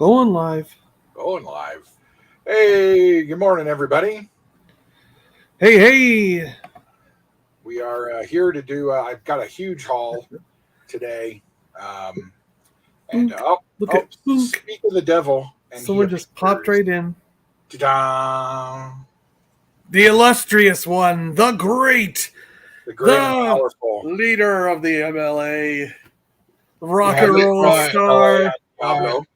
Going live. Going live. Hey, good morning, everybody. Hey, hey. We are here to do. I've got a huge haul today, um, and Boonk. Look at boonk. speak of the devil, and he Someone just popped appears. right in. Ta-da! The illustrious one, the great, The great and the powerful. leader of the MLA, rock Yeah, and roll right. star. Pablo.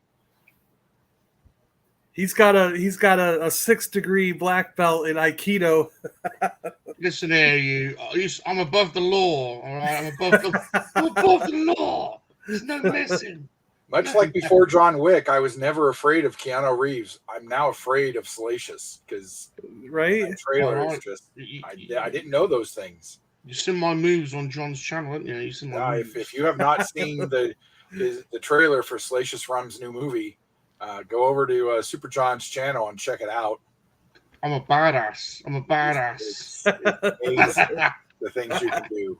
He's got a 6-degree black belt in Aikido. Listen here, I'm above the law. All right, I'm above the law. There's no messing. Much like before John Wick, I was never afraid of Keanu Reeves. I'm now afraid of Salacious because Right? that trailer All is right. just. I didn't know those things. You've seen my moves on John's channel, haven't you? You've seen my moves. If you have not seen the trailer for Salacious Rum's new movie, go over to Super John's channel and check it out. I'm a badass. It's amazing the things you can do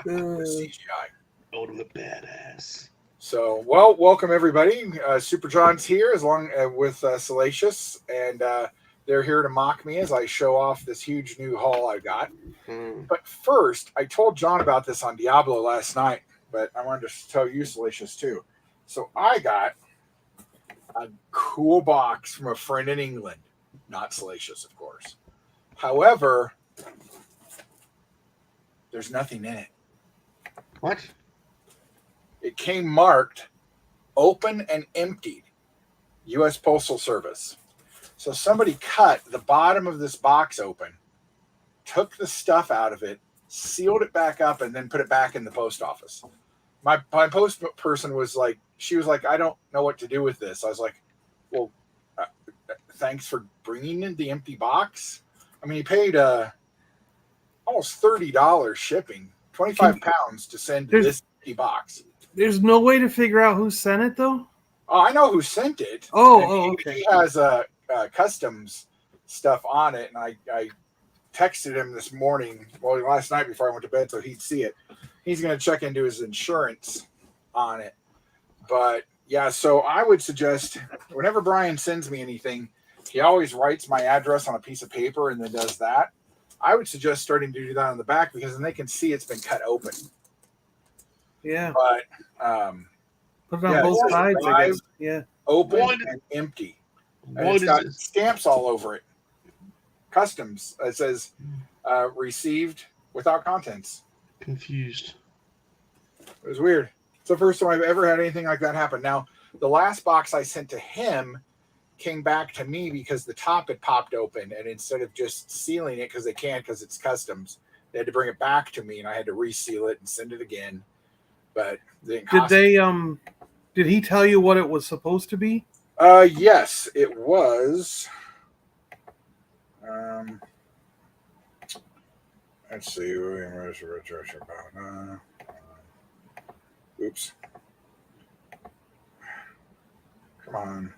with CGI. Ultimate badass. So, well, welcome everybody. Super John's here as long with Salacious, and they're here to mock me as I show off this huge new haul I got. But first, I told John about this on Diablo last night, but I wanted to tell you, Salacious, too. So I got a cool box from a friend in England, not Salacious, of course. However, there's nothing in it. What? It came marked open and emptied, U.S. Postal Service. So somebody cut the bottom of this box open, took the stuff out of it, sealed it back up, and then put it back in the post office. My post person was like, I don't know what to do with this. I was like, well, thanks for bringing in the empty box. I mean, he paid almost $30 shipping, 25 pounds to send this empty box. There's no way to figure out who sent it, though? Oh, I know who sent it. Okay. He has customs stuff on it, and I texted him this morning, last night before I went to bed, so he'd see it. He's going to check into his insurance on it. But, yeah, so I would suggest whenever Brian sends me anything, he always writes my address on a piece of paper and then does that. I would suggest starting to do that on the back because then they can see it's been cut open. Yeah. But put it on both sides, I guess. Yeah. Open and empty. And it's got stamps all over it. Customs. It says received without contents. Confused. It was weird. It's the first time I've ever had anything like that happen. Now, the last box I sent to him came back to me because the top had popped open, and instead of just sealing it because they can't because it's customs, they had to bring it back to me, and I had to reseal it and send it again. But did he tell you what it was supposed to be? Yes, it was. Let's see. Oops. Come on.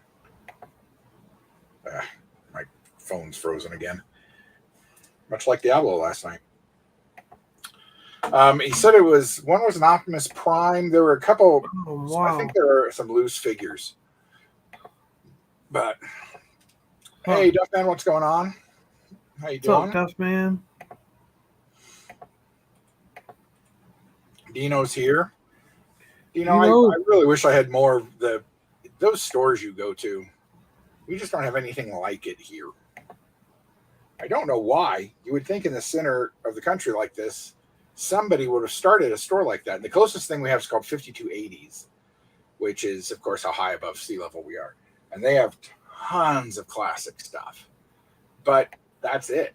My phone's frozen again. Much like Diablo last night. He said one was an Optimus Prime. There were a couple. Oh, wow. I think there are some loose figures. But hey, Duffman, what's going on? How you doing? What's up, Duffman? Dino's here. Dino, I really wish I had more of those stores you go to. We just don't have anything like it here. I don't know why. You would think in the center of the country like this, somebody would have started a store like that. And the closest thing we have is called 5280s, which is, of course, how high above sea level we are. And they have tons of classic stuff. But that's it.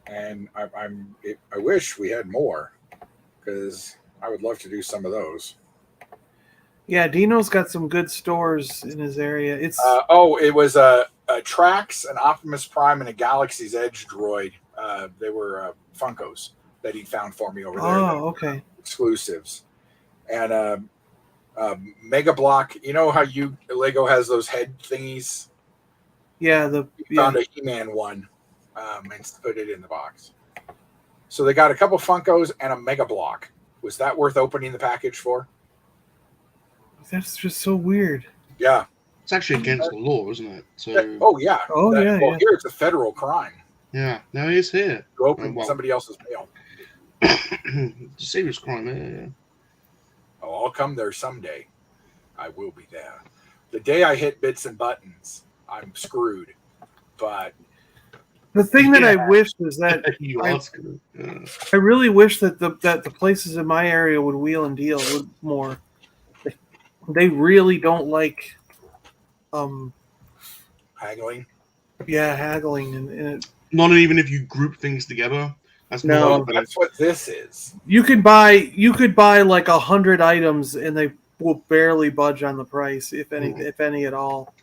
And I wish we had more because I would love to do some of those. Yeah, Dino's got some good stores in his area. It's it was a Trax, an Optimus Prime, and a Galaxy's Edge droid. They were Funkos that he found for me over there. Oh, okay. Exclusives. And Mega Block. You know how Lego has those head thingies? Yeah, found a He-Man one and put it in the box. So they got a couple Funkos and a Mega Block. Was that worth opening the package for? That's just so weird. Yeah. It's actually against the law, isn't it? So Oh yeah. Oh, yeah, Well, yeah. here it's a federal crime. yeah, no, he's here. To open Well, somebody else's mail. it's a serious crime. Yeah. Oh, I'll come there someday. I will be there. The day I hit bits and buttons, I'm screwed. But The thing that I Yeah. wish is that You I- are screwed. Yeah. I really wish that the places in my area would wheel and deal with more. They really don't like, haggling. haggling, and it, Not even if you group things together. That's No. more Well, like that's what this is. you could buy like 100 items and they will barely budge on the price, if any at all.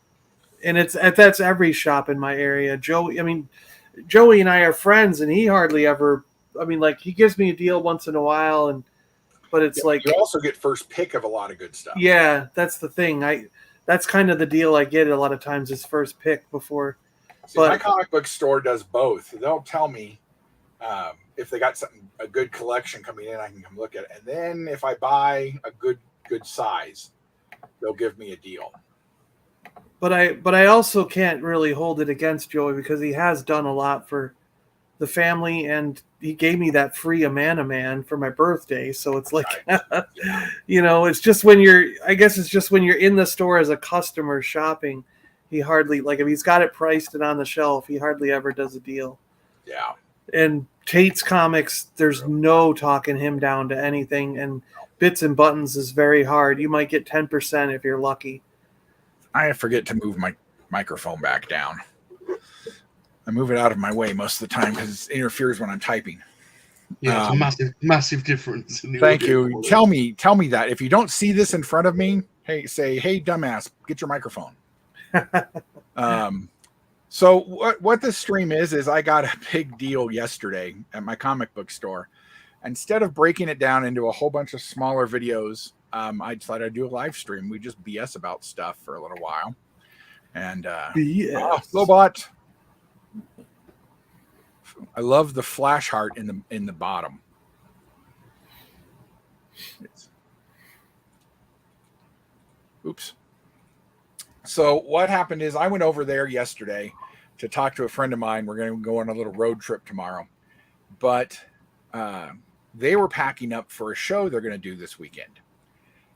And that's every shop in my area. Joey and I are friends, and he hardly ever. I mean, like, he gives me a deal once in a while, but it's like, You also get first pick of a lot of good stuff. yeah, that's the thing. That's kind of the deal I get a lot of times, is first pick before. See, my comic book store does both. They'll tell me if they got a good collection coming in, I can come look at it. And then if I buy a good size, they'll give me a deal. But I also can't really hold it against Joey, because he has done a lot for the family, and he gave me that free Amana Man for my birthday. So it's like, it's just when you're in the store as a customer shopping, he hardly, like, if he's got it priced and on the shelf, he hardly ever does a deal. Yeah. And Tate's Comics, there's no talking him down to anything, and Bits and Buttons is very hard. You might get 10% if you're lucky. I forget to move my microphone back down. I move it out of my way most of the time because it interferes when I'm typing. Yeah, it's a massive difference. In the Thank audio you. quality. Tell me that. If you don't see this in front of me, hey, dumbass, get your microphone. So what this stream is I got a big deal yesterday at my comic book store. Instead of breaking it down into a whole bunch of smaller videos, I decided I'd do a live stream. We just BS about stuff for a little while. And BS. Lobot. I love the flash heart in the bottom. Oops. So what happened is I went over there yesterday to talk to a friend of mine. We're going to go on a little road trip tomorrow. But they were packing up for a show they're going to do this weekend.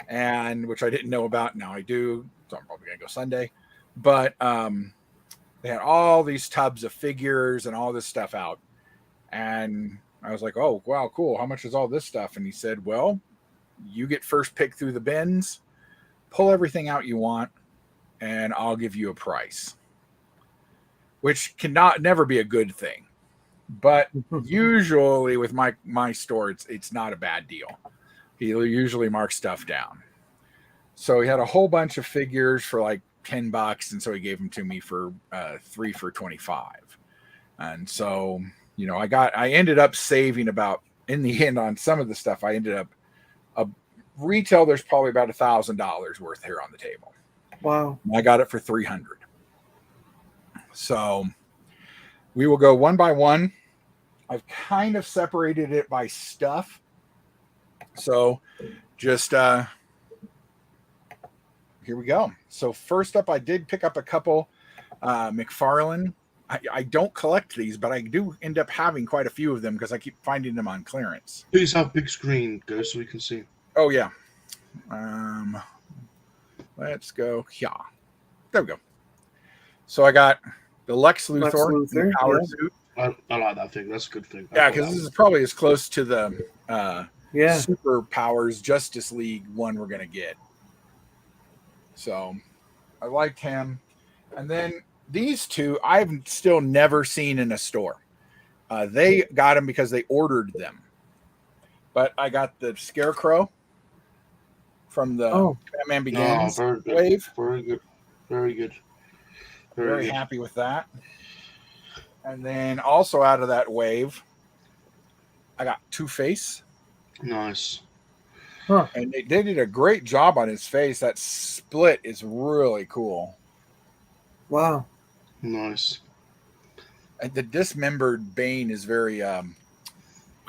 And which I didn't know about. Now I do. So I'm probably going to go Sunday. But they had all these tubs of figures and all this stuff out. And I was like, oh, wow, cool. How much is all this stuff? And he said, well, you get first pick through the bins, pull everything out you want, and I'll give you a price. Which never be a good thing. But usually with my store, it's not a bad deal. He usually marks stuff down. So he had a whole bunch of figures for like $10, and so he gave them to me for 3 for $25. And so, I ended up saving about, in the end, on some of the stuff. I ended up retail. There's probably about $1,000 worth here on the table. Wow! I got it for $300. So we will go one by one. I've kind of separated it by stuff. So just here we go. So first up, I did pick up a couple McFarlane. I don't collect these, but I do end up having quite a few of them because I keep finding them on clearance. Please have big screen, go, so we can see. Oh, yeah. Let's go. Yeah. There we go. So I got the Lex Luthor power suit. I like that thing. That's a good thing. Yeah, because this is probably as close to the Superpowers Justice League one we're going to get. So I liked him. And then these two I've still never seen in a store. They got them because they ordered them. But I got the Scarecrow from the Batman Begins wave. Very good. Very good. Very happy with that. And then also out of that wave, I got Two-Face. Nice. Huh. And they did a great job on his face. That split is really cool. Wow. Nice. And the dismembered Bane is very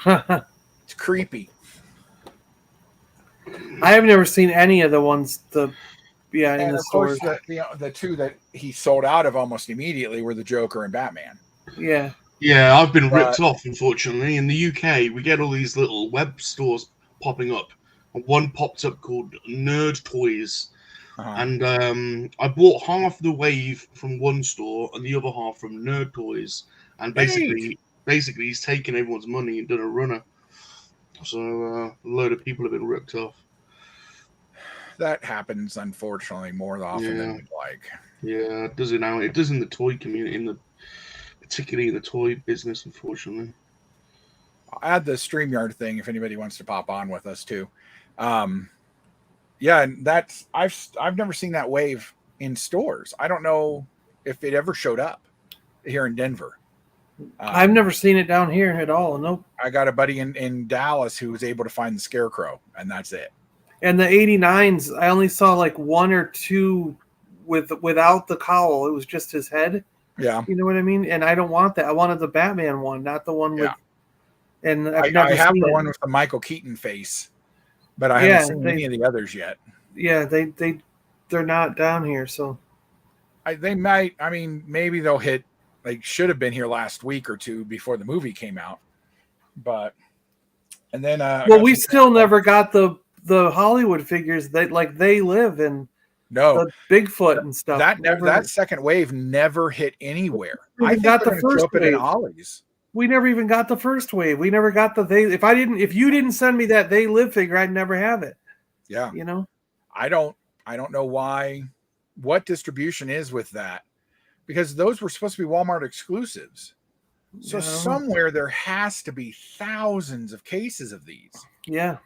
it's creepy. I have never seen any of the ones, the Yeah, in And the of course, stores. the two that he sold out of almost immediately were the Joker and Batman. Yeah. Yeah, I've been ripped But- off, unfortunately. In the UK, we get all these little web stores popping up. And one popped up called Nerd Toys. And I bought half the wave from one store and the other half from Nerd Toys. And basically he's taken everyone's money and done a runner. So a load of people have been ripped off. That happens, unfortunately, more often than we'd like. Yeah, it does it now. It does in the toy community, particularly in the toy business, unfortunately. I'll add the StreamYard thing if anybody wants to pop on with us too. Yeah, and that's I've never seen that wave in stores. I don't know if it ever showed up here in Denver. I've never seen it down here at all. Nope. I got a buddy in Dallas who was able to find the Scarecrow, and that's it. And the 89s, I only saw like one or two without the cowl. It was just his head. Yeah. You know what I mean? And I don't want that. I wanted the Batman one, not the one with. And I have the one with the Michael Keaton face, but I haven't seen any of the others yet. Yeah, they're not down here, so they might. I mean, maybe they'll hit. They should have been here last week or two before the movie came out, but and then well, we still never got the Hollywood figures that like they live in. No, the Bigfoot and stuff. That second wave never hit anywhere. I got the first wave in Ollie's. We never even got the first wave. We never got the they. If you didn't send me that They Live figure, I'd never have it. Yeah, you know. I don't know why. What distribution is with that? Because those were supposed to be Walmart exclusives. So somewhere there has to be thousands of cases of these. Yeah.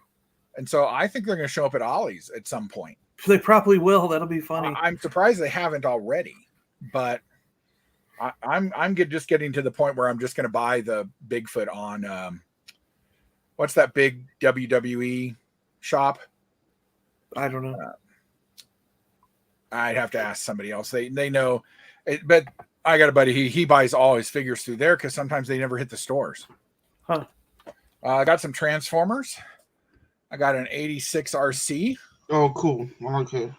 And so I think they're going to show up at Ollie's at some point. They probably will. That'll be funny. I'm surprised they haven't already, but I'm just getting to the point where I'm just going to buy the Bigfoot on what's that big WWE shop? I don't know. I'd have to ask somebody else. They know it, but I got a buddy. He buys all his figures through there because sometimes they never hit the stores. Huh. I got some Transformers. I got an 86 RC. Oh, cool. Okay.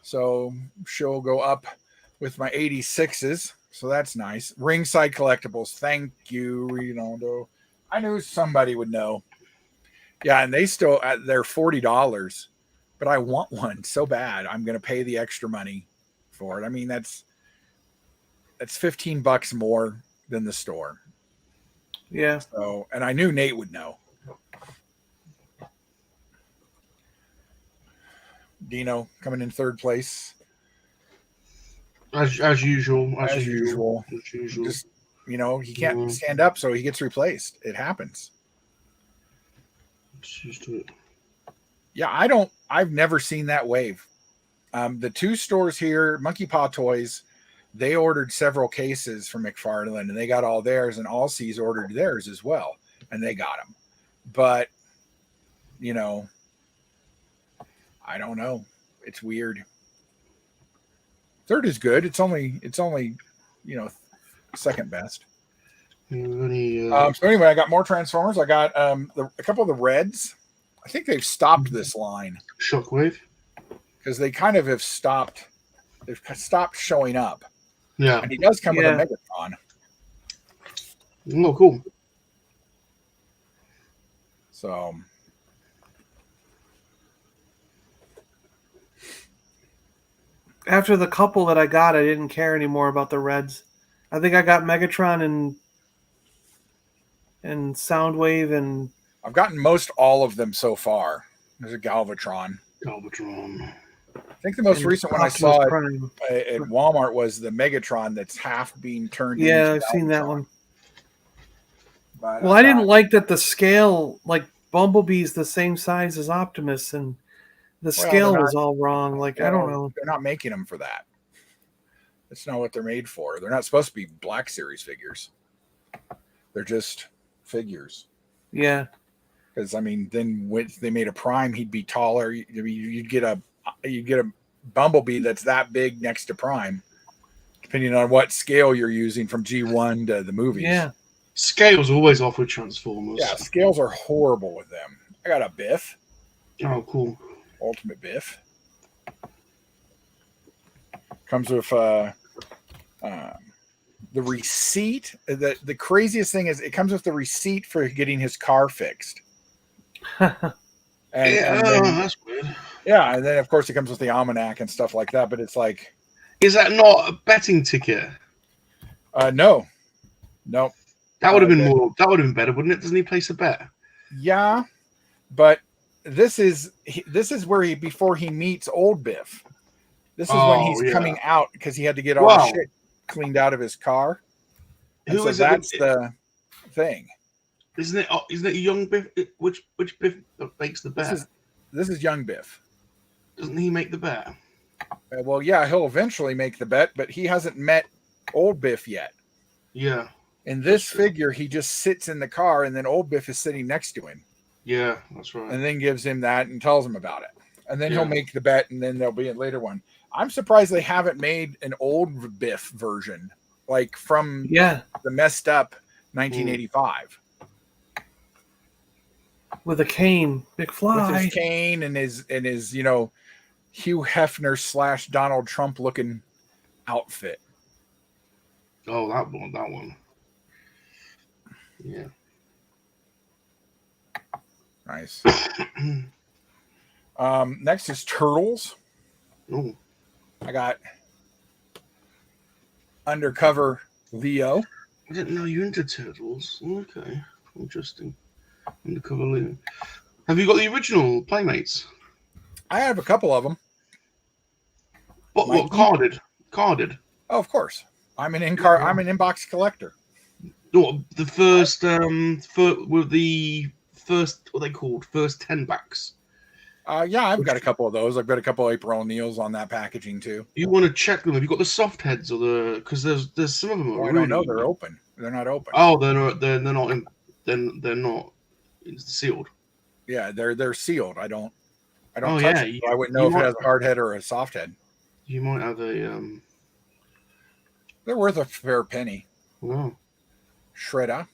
So she'll go up with my 86s. So that's nice. Ringside Collectibles. Thank you, Ronaldo. I knew somebody would know. Yeah, and they're $40, but I want one so bad. I'm going to pay the extra money for it. I mean, that's $15 more than the store. Yeah. So, and I knew Nate would know. Dino coming in third place. As usual. As usual. Just, he can't stand up, so he gets replaced. It happens. Just do it. Yeah, I've never seen that wave. The two stores here, Monkey Paw Toys, they ordered several cases from McFarlane, and they got all theirs, and Allseas ordered theirs as well, and they got them. But, I don't know. It's weird. Third is good. It's only second best. So anyway, I got more Transformers. I got a couple of the Reds. I think they've stopped this line. Shockwave? Because they kind of have stopped. They've stopped showing up. Yeah. And he does come with a Megatron. Oh, cool. So after the couple that I got, I didn't care anymore about the Reds. I think I got Megatron and Soundwave, and I've gotten most all of them so far. There's a Galvatron. I think the most recent one I saw at Walmart was the Megatron that's half being turned into Yeah, I've seen that one. But, I didn't like that the scale, like Bumblebee's the same size as Optimus, and the scale was all wrong. Like, I don't know. They're not making them for that. That's not what they're made for. They're not supposed to be Black Series figures. They're just figures. Yeah. Because then when they made a Prime, he'd be taller. You'd get a Bumblebee that's that big next to Prime, depending on what scale you're using from G1 to the movies. Yeah. Scale's always off with Transformers. Yeah, scales are horrible with them. I got a Biff. Oh, cool. Ultimate Biff. Comes with the receipt. The craziest thing is it comes with the receipt for getting his car fixed. And then, that's weird. yeah, and then of course it comes with the almanac and stuff like that. But it's like, is that not a betting ticket? no. That would have been more. That would have been better, wouldn't it? Doesn't he place a bet? Yeah, but this is where he before he meets Old Biff. This is when he's coming out because he had to get all the shit cleaned out of his car. And Who so is that's it? the thing. Isn't it? Isn't it young Biff? Which Biff makes the bet? This is young Biff. Doesn't he make the bet? Well, yeah, he'll eventually make the bet, but he hasn't met Old Biff yet. Yeah. In this figure, he just sits in the car, and then Old Biff is sitting next to him. Yeah, that's right. And then gives him that and tells him about it. And then he'll make the bet, and then there'll be a later one. I'm surprised they haven't made an old Biff version, like from the messed up 1985. With a cane, McFly. With his cane and his Hugh Hefner / Donald Trump looking outfit. Oh, that one. Yeah. Nice. Next is Turtles. Oh. I got Undercover Leo. I didn't know you into Turtles. Okay. Interesting. Undercover Leo. Have you got the original Playmates? I have a couple of them. What carded? Carded. Oh, of course. I'm an inbox collector. No, the first with the first what they called first 10 backs. Yeah, I've got a couple of those. I've got a couple of April O'Neils on that packaging too. You want to check them? Have you got the soft heads or the? Because there's some of them. I don't know. They're open. They're not open. Oh, they're not. They're not. They're not. It's sealed. Yeah, they're sealed. I don't Oh, touch yeah, it. So I wouldn't know if it has a hard head or a soft head. You might have a. They're worth a fair penny. Wow. Shredder.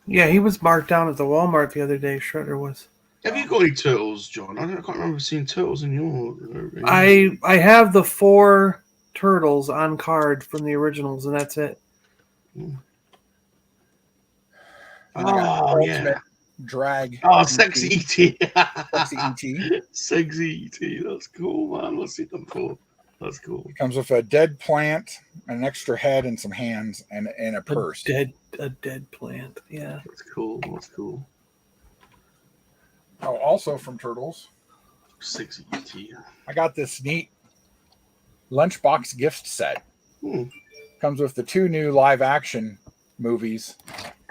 Yeah, he was marked down at the Walmart the other day. Shredder was. Have you got any turtles, John? I can't remember seeing turtles in your. I have the 4 turtles on card from the originals, and that's it. Oh yeah. Drag. Oh, sexy E.T. Sexy E.T. Sexy E.T. That's cool, man. Let's see them before. That's cool. It comes with a dead plant, an extra head, and some hands, and a purse. A dead plant. Yeah. That's cool. That's cool. Oh, also from Turtles. Sexy E.T. I got this neat lunchbox gift set. Comes with the 2 new live action movies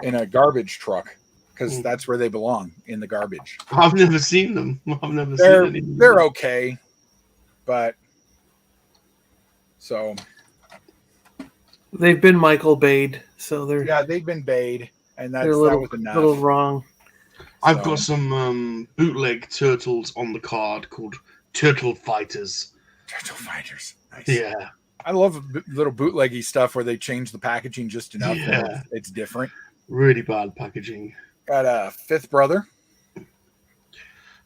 in a garbage truck because that's where they belong, in the garbage. I've never seen them. I've never seen any. They're okay, but so they've been Michael Bayed, so they've been bayed, and that was enough. A little wrong. I've got some bootleg turtles on the card called Turtle Fighters. Turtle Fighters. Nice. Yeah. I love little bootleggy stuff where they change the packaging just enough. Yeah. It's different. Really bad packaging. Got a Fifth Brother.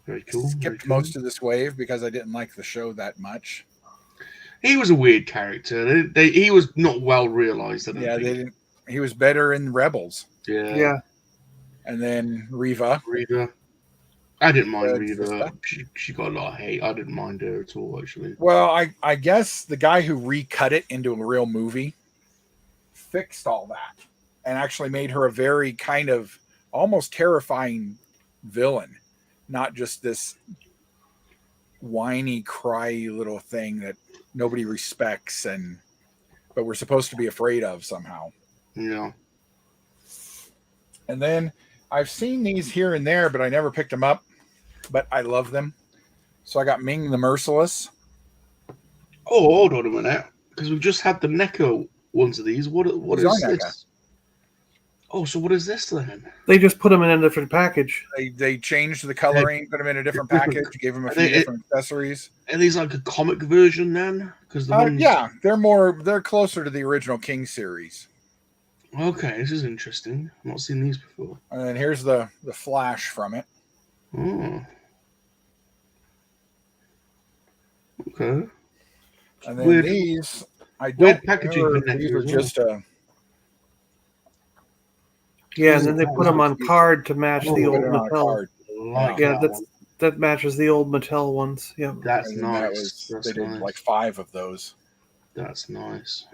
Very cool. Skipped most of this wave because I didn't like the show that much. He was a weird character. He was not well realized. They didn't. He was better in Rebels. Yeah. And then Reva. I didn't mind Reva. She got a lot of hate. I didn't mind her at all, actually. Well, I guess the guy who recut it into a real movie fixed all that and actually made her a very kind of almost terrifying villain, not just this whiny, cry little thing that nobody respects but we're supposed to be afraid of somehow. Yeah. And then I've seen these here and there, but I never picked them up. But I love them. So I got Ming the Merciless. Oh, hold on a minute. Because we've just had the NECA ones of these. What is this? Oh, so what is this then? They just put them in a different package. They changed the coloring, put them in a different package, gave them a few different accessories. Are these like a comic version then? Because yeah, they're closer to the original King series. Okay, this is interesting. I've not seen these before. And then here's the Flash from it. Oh. Okay. And then Weird- these, I weird don't packaging remember if connector these were as well. just Yeah, and then they put them on card to match the Oh, old put it on a Mattel. card. Like Yeah, that one. that matches the old Mattel ones. Yeah. That's And then that nice. was That's they did nice. like 5 of those, That's nice.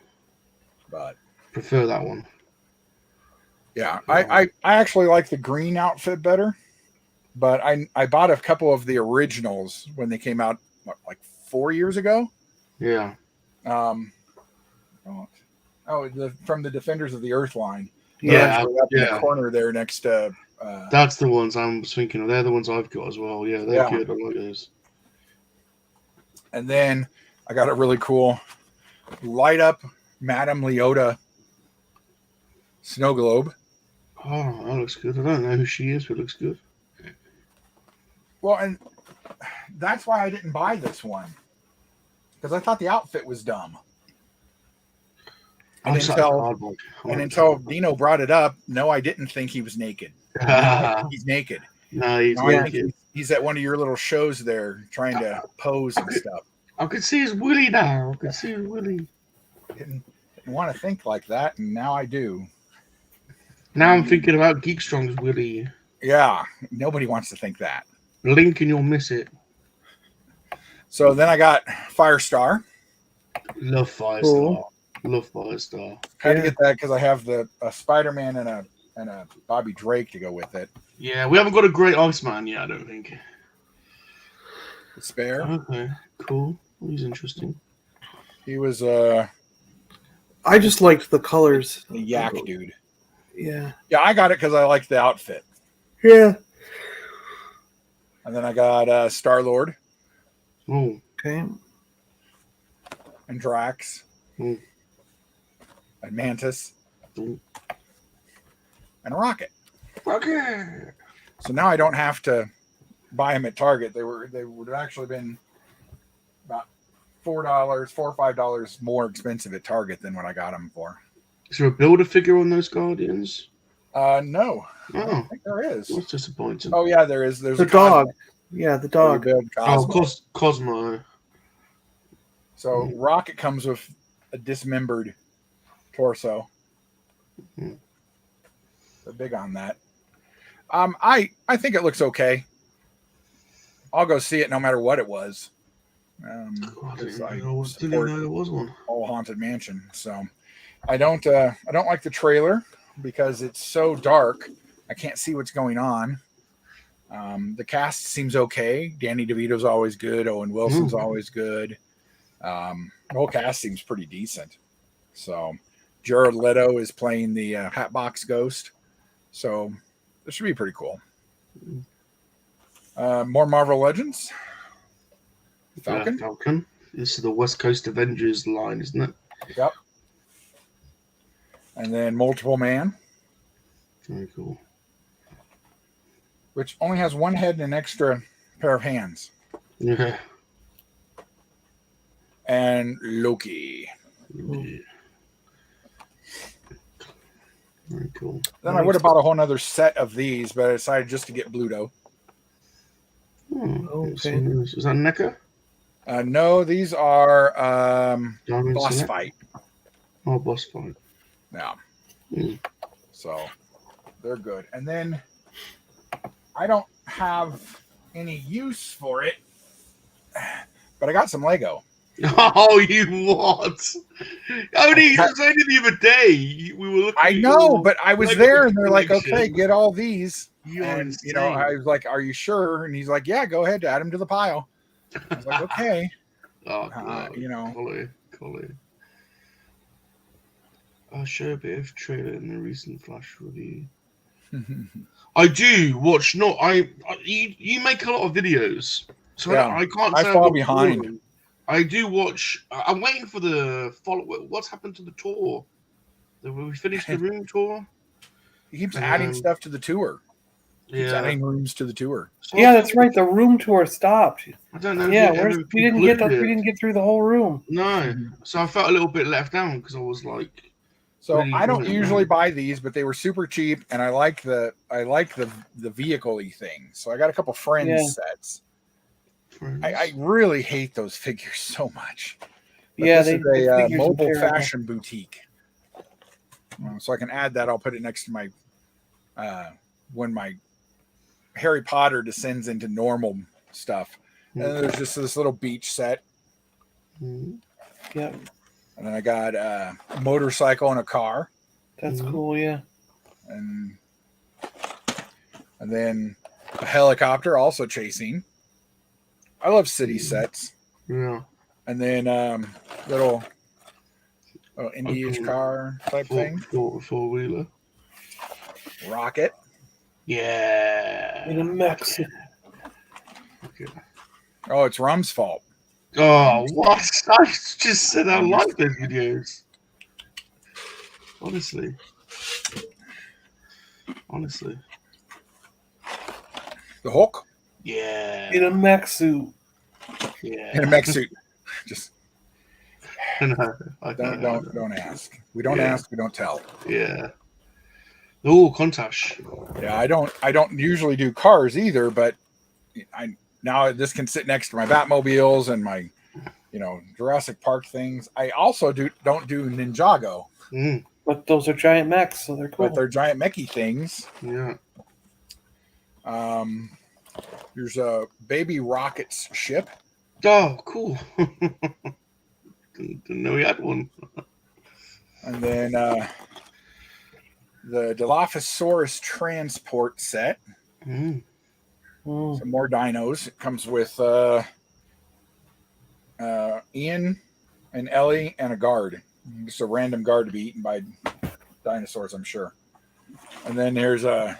but Prefer that one. yeah, I actually like the green outfit better, but I bought a couple of the originals when they came out like 4 years ago. Yeah. From the Defenders of the Earth line. They're Yeah. actually up in the corner there next to. That's the ones I was thinking of. They're the ones I've got as well. Yeah, they're Yeah. good. I like those. And then I got a really cool light up Madame Leota snow globe. Oh, that looks good. I don't know who she is, but it looks good. Well, and that's why I didn't buy this one, because I thought the outfit was dumb. And until Dino brought it up, no, I didn't think he was naked. He's naked. No, he's naked. He's at one of your little shows there trying to pose and stuff. I could see his willy now. I could see his willy. Didn't want to think like that, and now I do. Now I'm thinking about Geek Strong's willy. Yeah, nobody wants to think that. Link and you'll miss it. So then I got Firestar. Love Firestar. Cool. Love Firestar. Had to get that because I have a Spider-Man and a Bobby Drake to go with it. Yeah, we haven't got a great Iceman yet, I don't think. Spare. Okay, cool. He's interesting. He was I just liked the colors. the yak dude. Yeah. Yeah, I got it because I liked the outfit. Yeah. And then I got Star-Lord Oh, Okay. and Drax Mm. and Mantis Mm. and Rocket. okay. So now I don't have to buy them at Target. They would have actually been about $4 or $5 more expensive at Target than what I got them for. Is there a builder figure on those Guardians? No, I Oh, don't think there is. that's disappointing. Oh yeah, there is. There's The a Cosmo. dog. Yeah, the dog. Cosmo. Cosmo. So Rocket comes with a dismembered torso. Mhm. They're big on that. I think it looks okay. I'll go see it no matter what it was. I Because didn't I know support there was one. all Haunted Mansion. So I don't like the trailer because it's so dark. I can't see what's going on. The cast seems okay. Danny DeVito's always good. Owen Wilson's always good. The whole cast seems pretty decent. So Jared Leto is playing the Hatbox Ghost. So this should be pretty cool. More Marvel Legends. Falcon. Falcon. This is the West Coast Avengers line, isn't it? Yep. And then Multiple Man, Very cool. which only has one head and an extra pair of hands. Yeah. And Loki. Yeah. Very cool. Then I would have bought a whole nother set of these, but I decided just to get Bluto. Okay. Is that NECA? No, these are Diamond Boss Select? Fight. Oh, boss fight. Yeah. Mm. So they're good. And then I don't have any use for it, but I got some Lego. Oh, you what? Only you said the other day we were looking. I at know, your but I was Lego there, and they're like, collection. "Okay, get all these." You're And insane. I was like, "Are you sure?" And he's like, "Yeah, go ahead, add them to the pile." I was like, "Okay." Oh, God. Collie. I'll show a bit of trailer in the recent Flash review. I do watch. You make a lot of videos, so Yeah, I can't. I say fall watch behind. all of them. I do watch. I'm waiting for the follow. What's happened to the tour? We finished the room tour. He keeps adding stuff to the tour. Keeps Yeah, adding rooms to the tour. So Yeah, that's right. The room tour stopped. I don't know. Yeah, if we didn't get through the whole room. No, so I felt a little bit left down because I was like, So Really I don't good, usually man. buy these, but they were super cheap, and I like the vehicle-y thing. So I got a couple friends Yeah. sets. friends. I really hate those figures so much. But Yeah, this the is a figures are mobile terrible. fashion boutique. So I can add that. I'll put it next to my when my Harry Potter descends into normal stuff. And then there's just this little beach set. Yep. And then I got a motorcycle and a car. That's cool, yeah. And then a helicopter also chasing. I love city sets. Yeah. And then little Indy-ish car type thing. Four-wheeler. Rocket. Yeah. In a mech. Okay. Oh, it's Rum's fault. Oh, what? I just said I like those videos. Honestly. The Hulk? Yeah. In a mech suit. Yeah. In a mech suit. Just No, don't ask. We don't ask, we don't tell. Yeah. Oh, Contash. Yeah, I don't usually do cars either, but now this can sit next to my Batmobiles and my Jurassic Park things. I also don't do Ninjago. But those are giant mechs, so they're cool. But they're giant mechy things. Yeah. There's a Baby Rocket's ship. Oh, cool. Didn't know we had one. And then the Dilophosaurus transport set. Some more dinos. It comes with Ian and Ellie and a guard. Just a random guard to be eaten by dinosaurs, I'm sure. And then there's a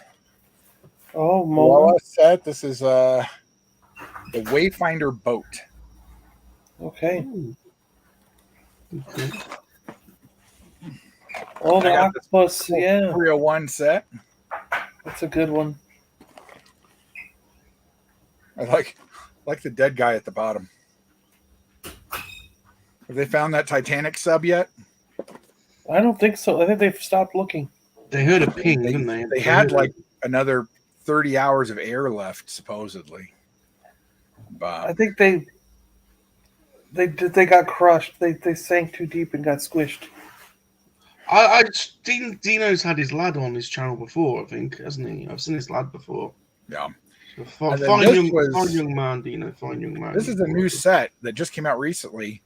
Moa set. This is the Wayfinder boat. Okay. Oh, the octopus, yeah. 301 set. That's a good one. I like the dead guy at the bottom. Have they found that Titanic sub yet? I don't think so. I think they've stopped looking. They heard a ping, didn't they? They had like another 30 hours of air left, supposedly. But I think they got crushed. They sank too deep and got squished. Dino's had his lad on his channel before, I think, hasn't he? I've seen his lad before. Yeah. So fine young man, Dino. Fine young man. This is a new set that just came out recently,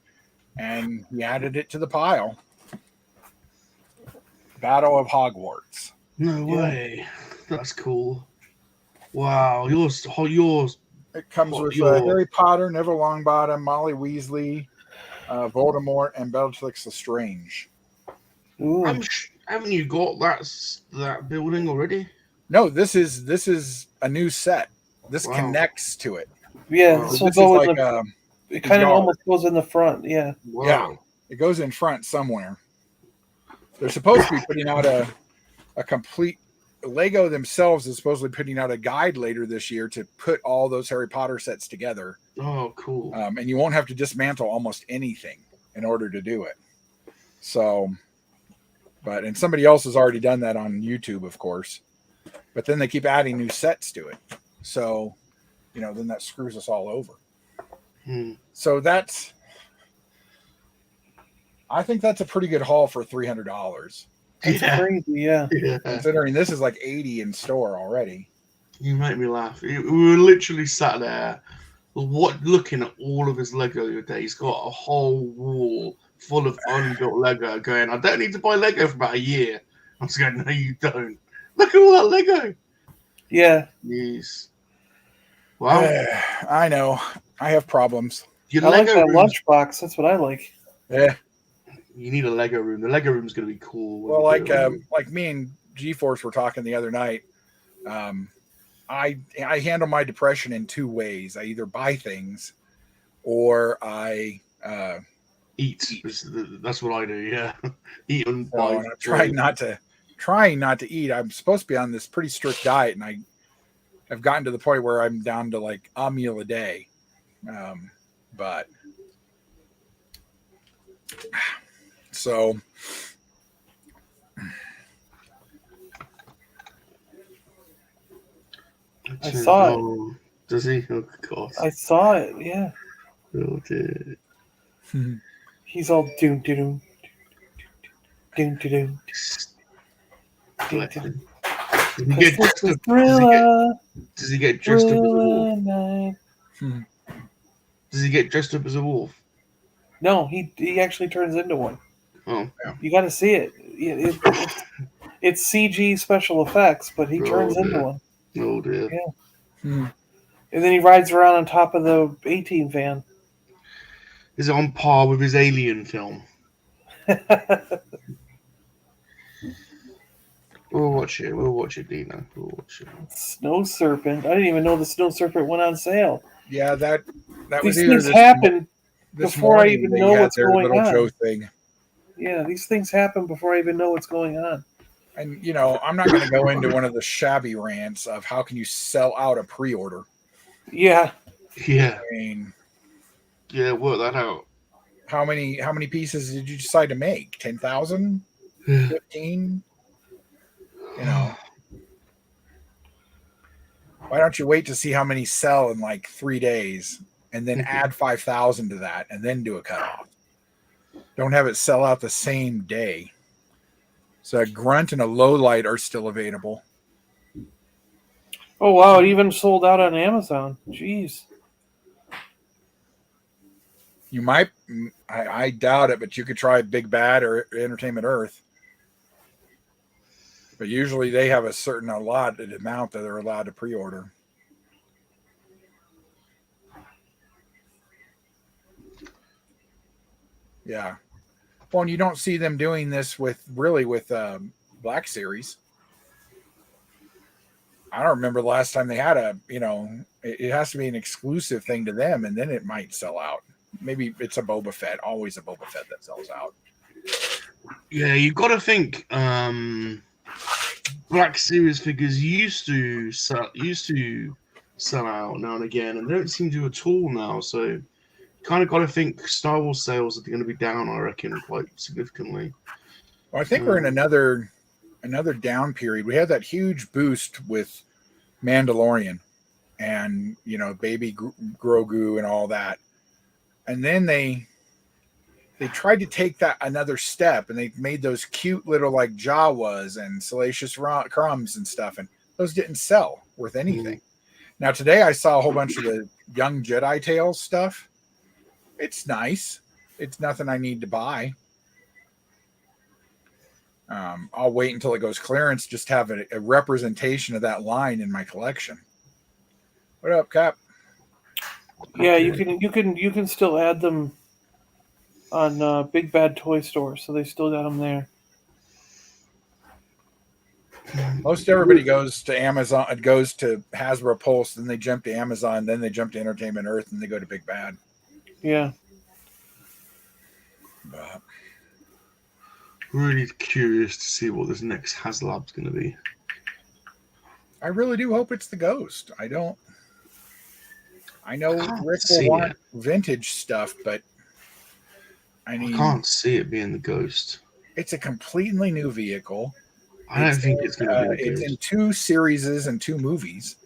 and he added it to the pile. Battle of Hogwarts. No way. That's cool. Wow. Yours. It comes with Harry Potter, Neville Longbottom, Molly Weasley, Voldemort, and Bellatrix Lestrange. Haven't you got that building already? No, this is a new set. This connects to it. Yeah, so this is like it kind of almost goes in the front. Yeah. Wow. Yeah, it goes in front somewhere. They're supposed to be putting out a complete. Lego themselves is supposedly putting out a guide later this year to put all those Harry Potter sets together. Oh, cool. And you won't have to dismantle almost anything in order to do it. So, and somebody else has already done that on YouTube, of course. But then they keep adding new sets to it. So, then that screws us all over. So I think that's a pretty good haul for $300. It's crazy, yeah. Considering this is like 80 in store already. You make me laugh. We were literally sat there, looking at all of his Lego the other day. He's got a whole wall full of unbuilt Lego. Going, I don't need to buy Lego for about a year. I was going, no, you don't. Look at all that Lego. Yeah. Yes. Wow. I know. I have problems. I like that lunchbox. That's what I like. Yeah. You need a Lego room. The Lego room's going to be cool. Well, like me and G-Force were talking the other night. I handle my depression in two ways. I either buy things or I eat. That's what I do. Yeah, eat and buy. I'm trying not to eat. I'm supposed to be on this pretty strict diet, and I've gotten to the point where I'm down to like a meal a day. But so I saw it. Does he? Oh God. I saw it. Yeah. Oh dear. He's all doom doom doom doom doom Bless doom. him. Does he get dressed up? Thriller, Does he get dressed up as a wolf? thriller night. Does he get dressed up as a wolf? No, he actually turns into one. Oh. You got to see it. It's CG special effects, but he turns into dear. one. Oh dear. Yeah. And then he rides around on top of the 18 van. Is it on par with his Alien film? We'll watch it. We'll watch it, Dina. We'll watch it. Snow Serpent. I didn't even know the Snow Serpent went on sale. Yeah, that These was either things happen this before I morning even they know had what's their going little on. Joe thing. Yeah, these things happen before I even know what's going on. And I'm not going to go into one of the shabby rants of how can you sell out a pre-order. Yeah. Yeah. I mean, Yeah, work that out. how many pieces did you decide to make? 10,000? 15? Why don't you wait to see how many sell in like 3 days and then add 5,000 to that and then do a cutoff? Don't have it sell out the same day. So a grunt and a low light are still available. Oh wow, it even sold out on Amazon. Jeez. You might, I doubt it, but you could try Big Bad or Entertainment Earth. But usually they have a certain allotted amount that they're allowed to pre-order. Yeah. Well, and you don't see them doing this with Black Series. I don't remember the last time they had it has to be an exclusive thing to them, and then it might sell out. Maybe it's a Boba Fett, always a Boba Fett that sells out. Yeah, you've got to think. Black Series figures used to sell out now and again, and they don't seem to at all now. So, you kind of got to think Star Wars sales are going to be down. I reckon quite significantly. Well, I think we're in another down period. We had that huge boost with Mandalorian, and Baby Grogu and all that, and then they tried to take that another step, and they made those cute little like Jawas and Salacious Crumbs and stuff, and those didn't sell worth anything. Now today I saw a whole bunch of the Young Jedi Tales stuff. It's nice. It's nothing I need to buy. I'll wait until it goes clearance, just have a representation of that line in my collection. What up, Cap? Yeah, you can still add them on Big Bad Toy Store, so they still got them there. Most everybody goes to Amazon, goes to Hasbro Pulse, then they jump to Amazon, then they jump to Entertainment Earth, and they go to Big Bad. Yeah. But Really curious to see what this next HasLab's going to be. I really do hope it's the Ghost. I know Rick will want vintage stuff, but I can't see it being the Ghost. It's a completely new vehicle. I don't think it's going to be the Ghost. It's in 2 series and 2 movies.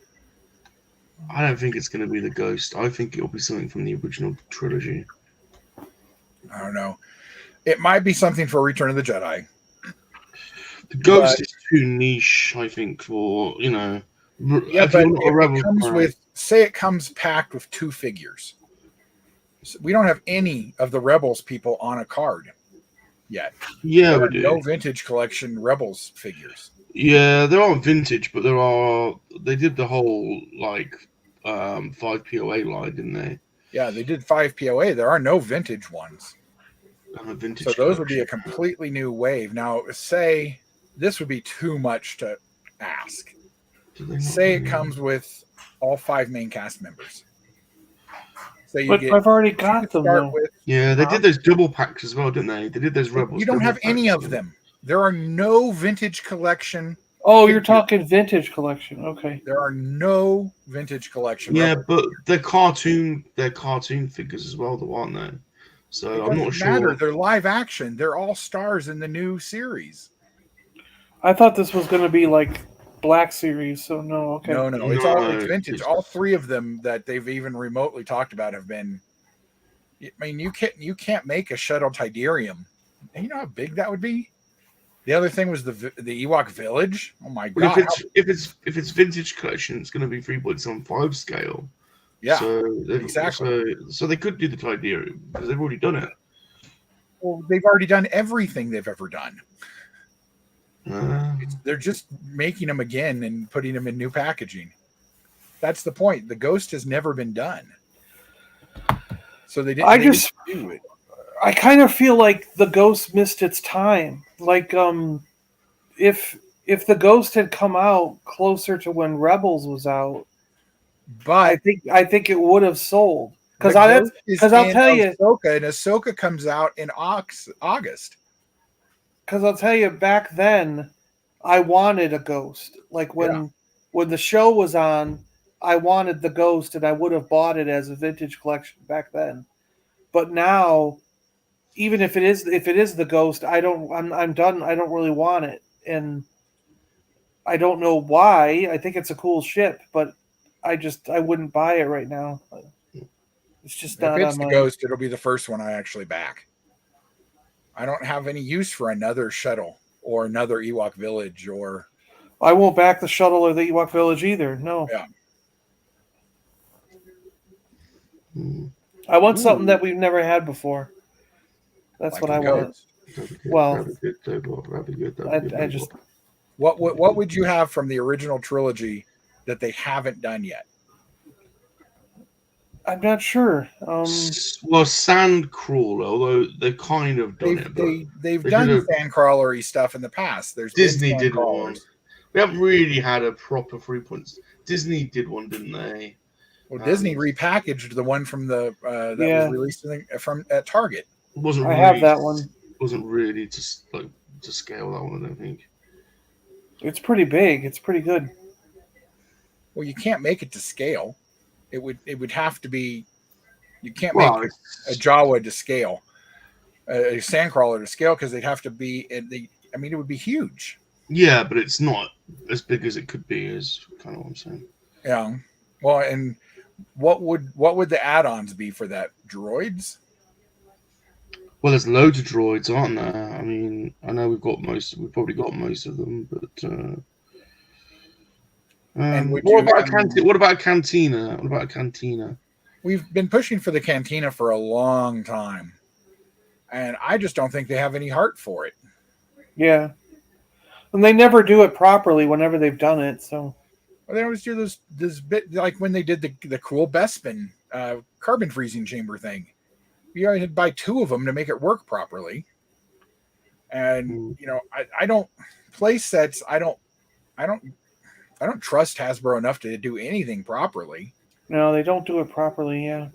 I don't think it's going to be the Ghost. I think it'll be something from the original trilogy. I don't know. It might be something for Return of the Jedi. The Ghost is too niche, I think, for, Yeah, but it comes packed with 2 figures. So we don't have any of the Rebels people on a card yet. Yeah, there we are do. No vintage collection Rebels figures. Yeah, there are vintage, but they did the whole 5 POA line, didn't they? Yeah, they did 5 POA. There are no vintage ones. Vintage so those would be a completely new wave. Now, say this would be too much to ask. Say it comes with all 5 main cast members. But I've already got them. Yeah, they did those double packs as well, didn't they? They did those Rebels. You don't have any of them. There are no vintage collection. Oh, you're talking vintage collection. Okay. There are no vintage collection. Yeah, but they're cartoon figures as well, though, aren't they? So I'm not sure. They're live action. They're all stars in the new series. I thought this was going to be like Black Series, so no. Okay. No, it's No, vintage. it's- All three of them that they've even remotely talked about have been. I mean, you can't make a shuttle Tidarium. And you know how big that would be. The other thing was the Ewok Village. Oh my But god! if it's vintage collection, it's going to be 3.75 scale. Yeah, So exactly. So they could do the Tidarium because they've already done it. Well, they've already done everything they've ever done. Uh, They're just making them again and putting them in new packaging. That's the point. The Ghost has never been done, so they didn't. They didn't do it. I kind of feel like the Ghost missed its time. Like, if the Ghost had come out closer to when Rebels was out, But I think it would have sold. Because Because I'll tell you, Ahsoka, and Ahsoka comes out in August. because I'll tell you, back then, I wanted a Ghost. Like when the show was on, I wanted the Ghost, and I would have bought it as a vintage collection back then. But now, even if it is the Ghost, I'm done. I don't really want it, and I don't know why. I think it's a cool ship, but I wouldn't buy it right now. It's just not If it's on the my. Ghost, it'll be the first one I actually back. I don't have any use for another shuttle or another Ewok Village or. I won't back the shuttle or the Ewok Village either. No. Yeah. I want something that we've never had before. That's Like what a I want. Ghost. Well, that'd be good. I just What would you have from the original trilogy that they haven't done yet? I'm not sure. Well, Sandcrawler, although they've kind of done it, but They've they done did sandcrawlery stuff in the past. There's Disney been did one. sandcrawlers. We haven't really had a proper 3 points. Disney did one, didn't they? Well, Disney repackaged the one from the that was released from at Target. Wasn't I really, have that one. Wasn't really to scale that one. I don't think. It's pretty big. It's pretty good. Well, you can't make it to scale. It would have to be. You can't Well, make a Jawa to scale, a sandcrawler to scale, because they'd have to be. I mean, it would be huge. Yeah, but it's not as big as it could be. Is kind of what I'm saying. Yeah. Well, and what would the add-ons be for that? Droids? Well, there's loads of droids, aren't there? I mean, I know we've probably got most of them, but what about a cantina? What about a cantina? We've been pushing for the cantina for a long time, and I just don't think they have any heart for it. Yeah, and they never do it properly whenever they've done it. So well, they always do this bit like when they did the cool Bespin carbon freezing chamber thing. You had to buy two of them to make it work properly. And I don't play sets. I don't trust Hasbro enough to do anything properly. No, they don't do it properly. Yeah.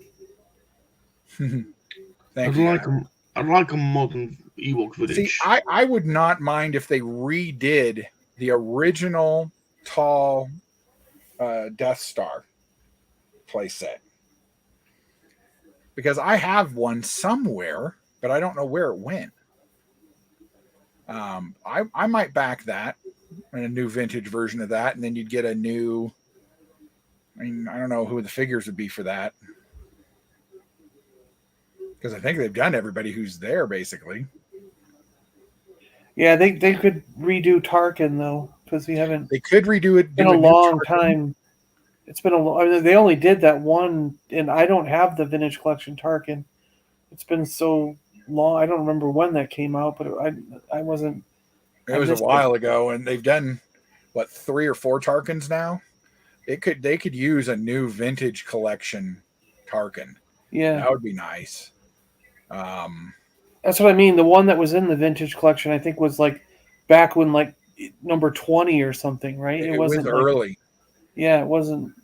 Thank you. I'd like a modern Ewok Village. See, I would not mind if they redid the original tall Death Star playset. Because I have one somewhere, but I don't know where it went. I might back that and a new vintage version of that, and then you'd get a new. I mean, I don't know who the figures would be for that, because I think they've done everybody who's there basically. Yeah, they could redo Tarkin though, because we haven't. They could redo it. It's been a long time. It's been they only did that one, and I don't have the vintage collection Tarkin. It's been so long. I don't remember when that came out, but I wasn't. It was a while ago, and they've done 3 or 4 Tarkins now. They could use a new vintage collection Tarkin. Yeah, that would be nice. That's what I mean. The one that was in the vintage collection, I think, was like back when number 20 or something, right? It wasn't early. Yeah, it wasn't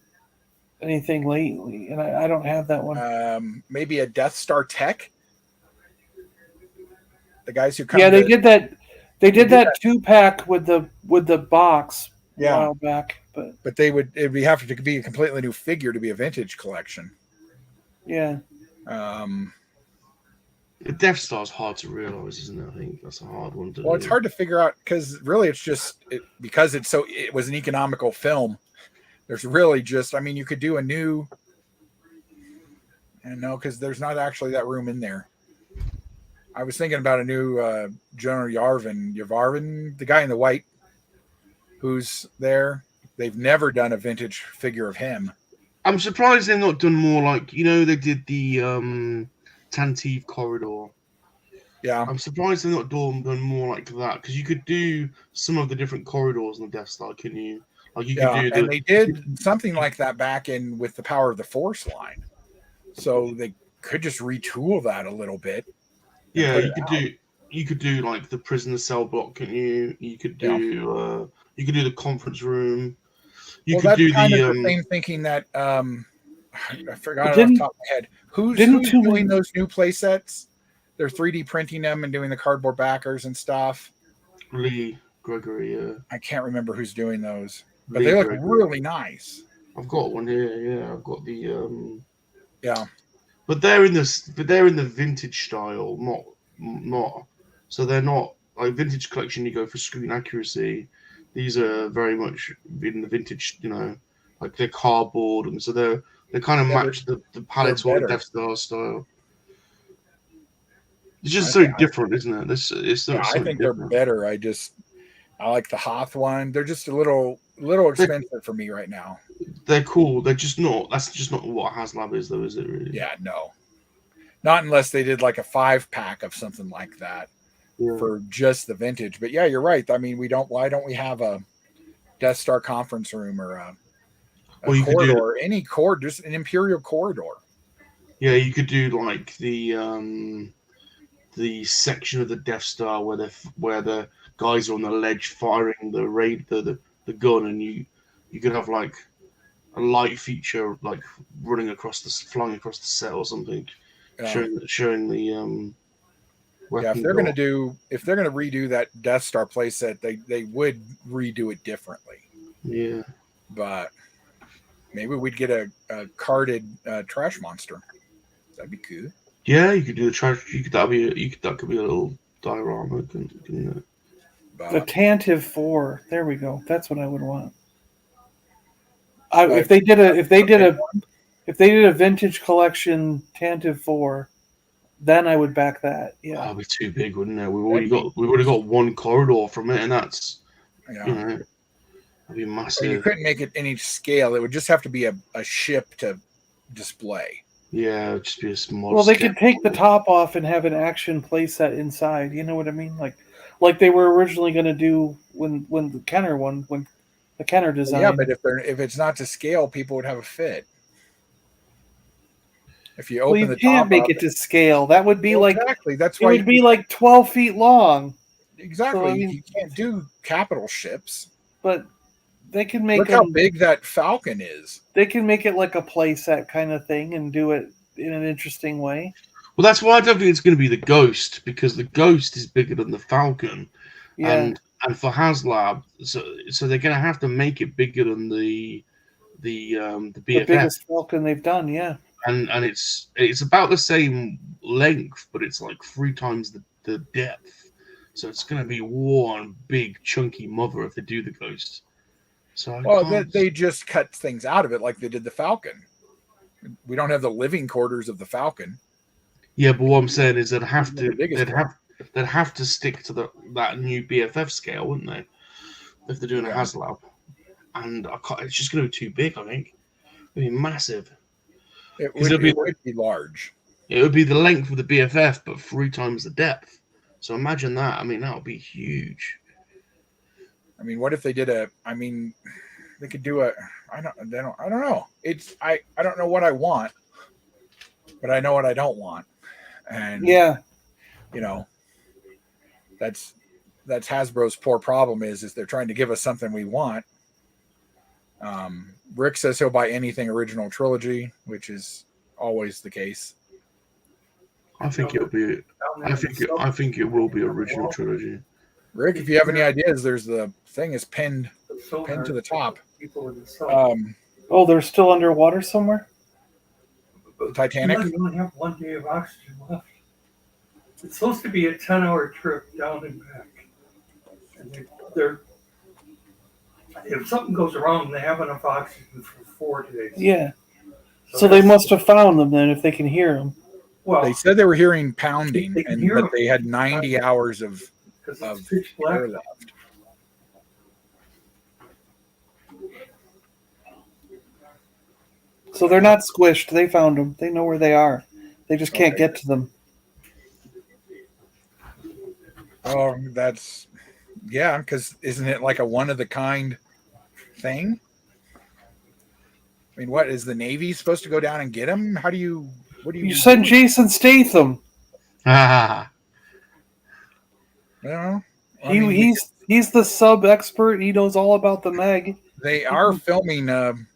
anything lately, and I don't have that one. Maybe a Death Star Tech. The guys who come. Yeah, they did that. They did that 2-pack with the box a while back, but it would have to be a completely new figure to be a vintage collection. Yeah. If The Death Star's hard to realize, isn't it? I think that's a hard one to. Well, it's hard to figure out because really, it's just because it was an economical film. There's really just, I mean, you could do a new, and no, because there's not actually that room in there. I was thinking about a new General Yarvin, the guy in the white, who's there. They've never done a vintage figure of him. I'm surprised they've not done more like, they did the Tantive corridor. Yeah. I'm surprised they've not done more like that, because you could do some of the different corridors in the Death Star, couldn't you? Like you could do and they did something like that back in with the Power of the Force line. So they could just retool that a little bit. Yeah, you could do like the prisoner cell block, couldn't you? You could do the conference room. That's kind of the same thinking that I forgot off the top of my head. Who's doing those new play sets? They're 3D printing them and doing the cardboard backers and stuff. Lee Gregory, yeah. I can't remember who's doing those, but they look really nice. I've got one here. Yeah, I've got the yeah. But they're in the vintage style, not. So they're not like vintage collection. You go for screen accuracy. These are very much in the vintage, like they're cardboard, and so they kind of match the palette to the Death Star style. It's just so different, isn't it? I think they're better. I like the Hoth one. They're just a little expensive for me right now. They're cool. They're just not. That's just not what HasLab is, though, is it? Really? Yeah, no. Not unless they did like a 5-pack of something like that for just the vintage. But yeah, you're right. I mean, why don't we have a Death Star conference room or a corridor? Any corridor, just an Imperial corridor. Yeah, you could do like the section of the Death Star where the guys are on the ledge firing the gun, and you could have like a light feature like flying across the set or something, showing the weapon. If they're gonna redo that Death Star playset, they would redo it differently. Yeah, but maybe we'd get a carded trash monster. That'd be cool. Yeah, you could do the trash. That could be a little diorama, couldn't it? The Tantive 4. There we go. That's what I would want. If they did a vintage collection Tantive 4, then I would back that. Yeah, that'd be too big, wouldn't it? We've already got one corridor from it, and that's that'd be massive. You couldn't make it any scale. It would just have to be a ship to display. Yeah, it'd just be a small. Well, they could take the top off and have an action playset inside. You know what I mean? Like they were originally going to do when the Kenner design. Yeah, but if it's not to scale, people would have a fit. If you open the top, you can't make it to scale. That would be exactly. That's why it would be like 12 feet long. Exactly. So, you can't do capital ships, but they can make. Look how big that Falcon is. They can make it like a playset kind of thing and do it in an interesting way. Well, that's why I don't think it's going to be the Ghost, because the Ghost is bigger than the Falcon, and for HasLab, so they're going to have to make it bigger than the BFF. The biggest Falcon they've done, yeah. And it's about the same length, but it's like 3 times the depth. So it's going to be one big chunky mother if they do the Ghost. So they just cut things out of it like they did the Falcon. We don't have the living quarters of the Falcon. Yeah, but what I'm saying is they'd have to stick to that new BFF scale, wouldn't they? If they're doing a HasLab, and it's just going to be too big. I think it'd be massive. It would be large. It would be the length of the BFF, but 3 times the depth. So imagine that. I mean, that would be huge. I mean, what if they did they could do I don't know. I don't know what I want, but I know what I don't want. And that's Hasbro's poor problem is they're trying to give us something we want. Rick says he'll buy anything original trilogy, which is always the case. I think it will be original trilogy. Rick, if you have any ideas, there's the thing is pinned to the top. They're still underwater somewhere? The Titanic? You only have 1 day of oxygen left. It's supposed to be a 10-hour trip down and back. And they're if something goes wrong, they have enough oxygen for 4 days. Yeah. So they must have found them then, if they can hear them. Well, They said they were hearing pounding, They can hear but them. they had 90 hours of because it's pitch black. air left. So they're not squished. They found them. They know where they are. They just can't get to them. Oh, that's because isn't it like a one-of-the-kind thing? I mean, what is the Navy supposed to go down and get them? What do you? You send Jason Statham. Ah, Well, I mean, He's the sub expert. He knows all about the Meg. they are filming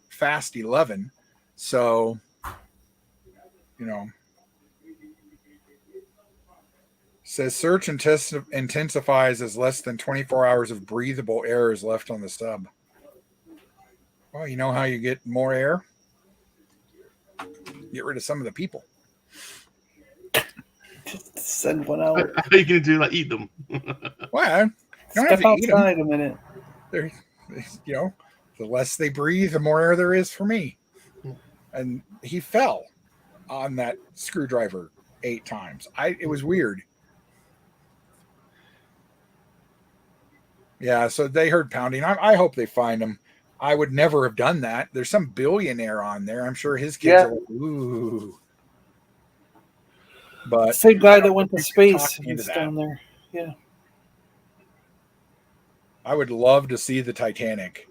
Fast 11, so says search intensifies as less than 24 hours of breathable air is left on the sub. Well, you know how you get more air? Get rid of some of the people. Just send one out. how are you going to do that? Eat them? Well, you don't Step have to eat them. outside a minute. They're, the less they breathe, the more air there is for me. And he fell on that screwdriver 8 times. It was weird. Yeah, so they heard pounding. I hope they find him. I would never have done that. There's some billionaire on there. I'm sure his kids are like, ooh. But Same guy that went to space. into He's that. down there. Yeah. I would love to see the Titanic,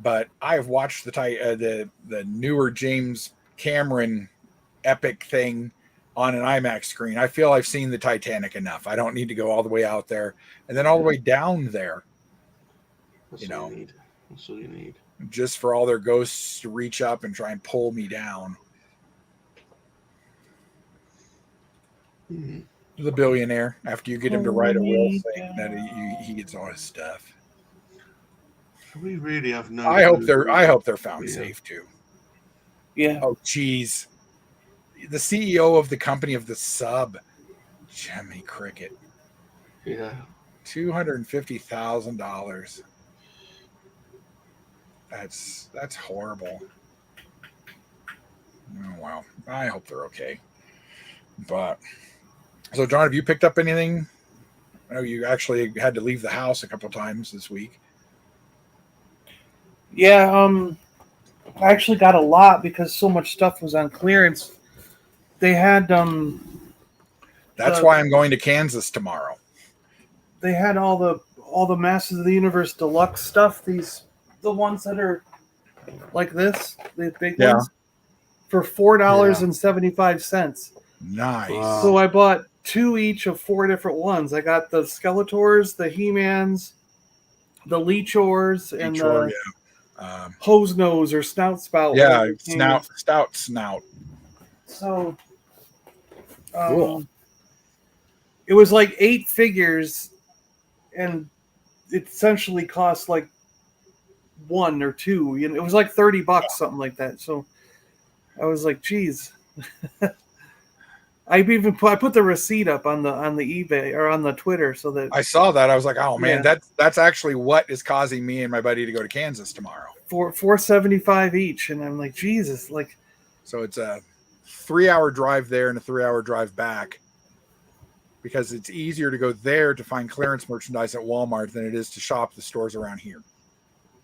but I've watched the newer James Cameron epic thing on an IMAX screen. I feel I've seen the Titanic enough. I don't need to go all the way out there and then all the way down there. That's all you need. That's all you need. Just for all their ghosts to reach up and try and pull me down. Mm-hmm. The billionaire, after you get him to write a will saying that he gets all his stuff. We really have no. I hope they're found safe too. Yeah. Oh, geez. The CEO of the company of the sub, Jimmy Cricket. Yeah. $250,000. That's horrible. Oh, wow. I hope they're okay. But so, John, have you picked up anything? I know you actually had to leave the house a couple times this week. Yeah, I actually got a lot because so much stuff was on clearance. They had That's why I'm going to Kansas tomorrow. They had all the Masters of the Universe deluxe stuff. The ones that are like this, the big ones, for $4.75. Nice. Wow. So I bought 2 each of 4 different ones. I got the Skeletors, the He-Mans, the Leechors, and the Hose Nose or Snout Spout. Yeah, stout snout. So, Cool. It was like 8 figures, and it essentially cost like 1 or 2. It was like $30, something like that. So I was like, geez. I put the receipt up on the eBay or on the Twitter so that I saw that. I was like, oh man, that's actually what is causing me and my buddy to go to Kansas tomorrow. for $4.75 each, and I'm like, Jesus, like. So it's a 3-hour drive there and a 3-hour drive back, because it's easier to go there to find clearance merchandise at Walmart than it is to shop the stores around here.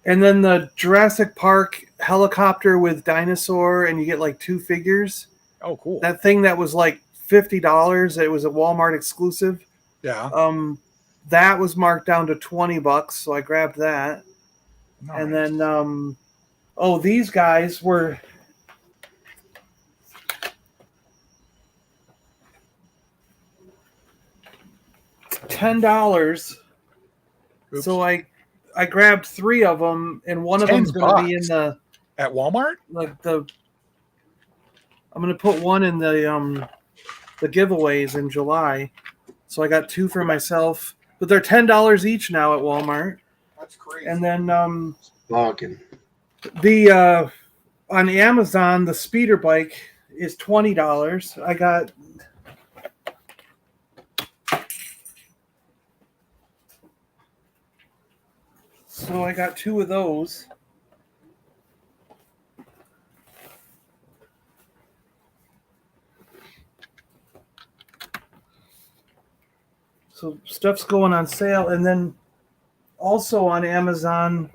And then the Jurassic Park helicopter with dinosaur, and you get like 2 figures. Oh, cool. That thing that was like $50. It was a Walmart exclusive. Yeah. That was marked down to $20, so I grabbed that. Nice. And then, these guys were $10. Oops. So I grabbed 3 of them, and one of them's going to be in the at Walmart. I'm going to put one in the giveaways in July. So I got 2 for myself, but they're $10 each now at Walmart. That's crazy. And then Bargain. the on Amazon, the speeder bike is $20. I got So I got 2 of those. So stuff's going on sale, and then also on Amazon,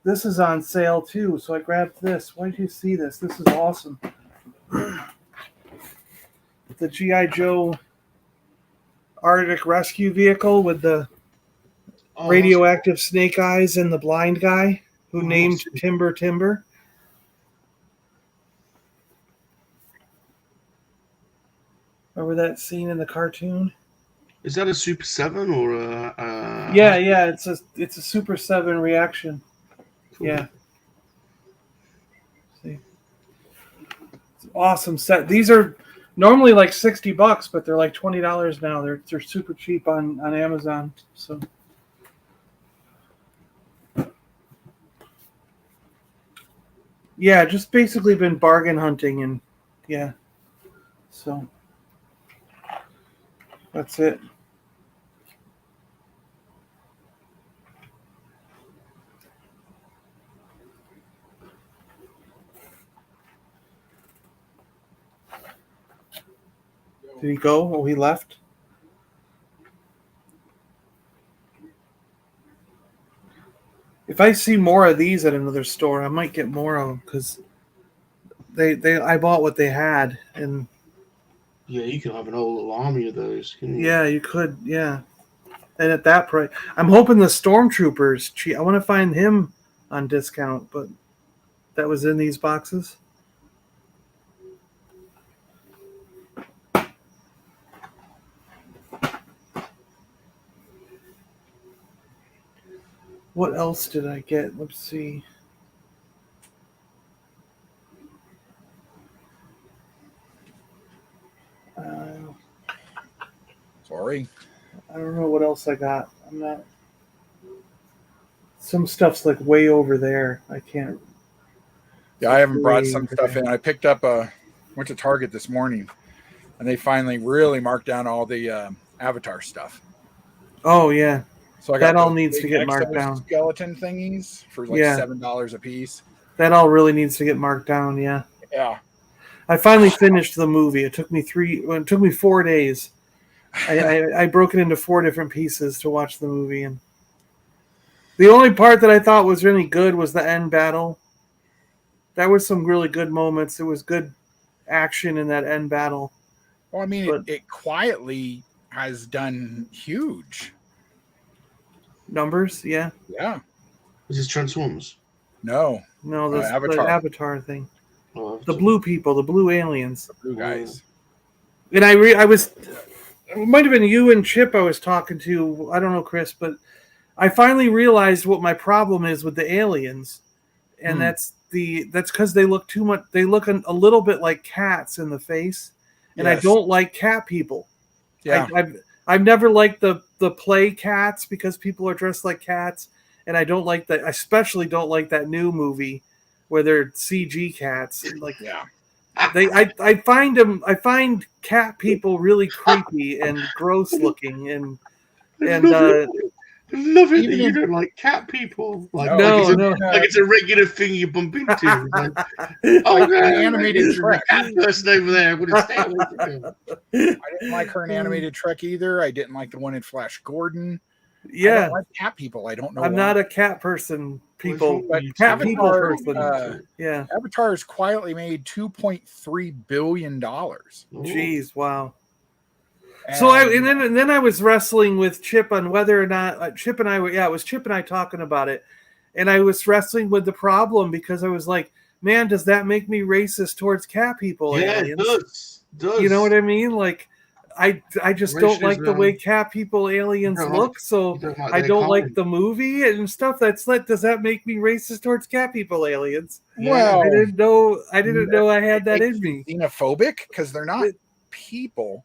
this is on sale too. So I grabbed this. Why did you see this? This is awesome. The G.I. Joe Arctic Rescue Vehicle with the radioactive snake eyes and the blind guy who named Timber. Remember that scene in the cartoon? Is that a Super 7 or a Yeah, it's a Super 7 reaction. Cool. Yeah. See. It's an awesome set. These are normally like $60, but they're like $20 now. They're super cheap on Amazon. So yeah, just basically been bargain hunting, and yeah. So that's it. Did he go? Oh, he left? If I see more of these at another store, I might get more of them because I bought what they had, and yeah, you can have an whole little army of those. Can you? Yeah, you could. Yeah, and at that price, I'm hoping the Stormtrooper's cheap. I want to find him on discount, but that was in these boxes. What else did I get? Let's see. Sorry. I don't know what else I got. I'm not. Some stuff's like way over there. I can't. Yeah, I haven't brought some stuff in. I picked up went to Target this morning, and they finally really marked down all the Avatar stuff. Oh yeah. So I got that all needs to get marked down. Skeleton thingies for like $7 a piece. That all really needs to get marked down. Yeah. Yeah. I finally finished the movie. It took me 4 days. I broke it into 4 different pieces to watch the movie, and the only part that I thought was really good was the end battle. That was some really good moments. There was good action in that end battle. Well, I mean, it quietly has done huge numbers. Yeah. Yeah. Is this Transformers? No, the Avatar thing. Oh, the blue people, the blue aliens, the blue guys. And I was. It might have been you and Chip I was talking to. I don't know, Chris, but I finally realized what my problem is with the aliens, and that's because they look too much. They look a little bit like cats in the face, and I don't like cat people. Yeah, I've never liked the play cats because people are dressed like cats, and I don't like that. I especially don't like that new movie where they're CG cats. Like I find cat people really creepy and gross looking, and love it that you don't like cat people. Like it's a regular thing you bump into. Like, animated Shrek. Cat person over there would have stayed away from him. I didn't like her in animated Shrek either. I didn't like the one in Flash Gordon. Yeah, I don't like cat people. I don't know. I'm not a cat person. Avatar has quietly made $2.3 billion. Jeez, wow. So then I was wrestling with Chip on whether or not Chip and I were it was Chip and I talking about it, and I was wrestling with the problem because I was like, man, does that make me racist towards cat people? Yeah, aliens? It does. You know what I mean? Like, I just don't like the way cat people aliens look, so I don't like the movie and stuff. Does that make me racist towards cat people aliens? Well, I didn't know I had that in me. Xenophobic because they're not people.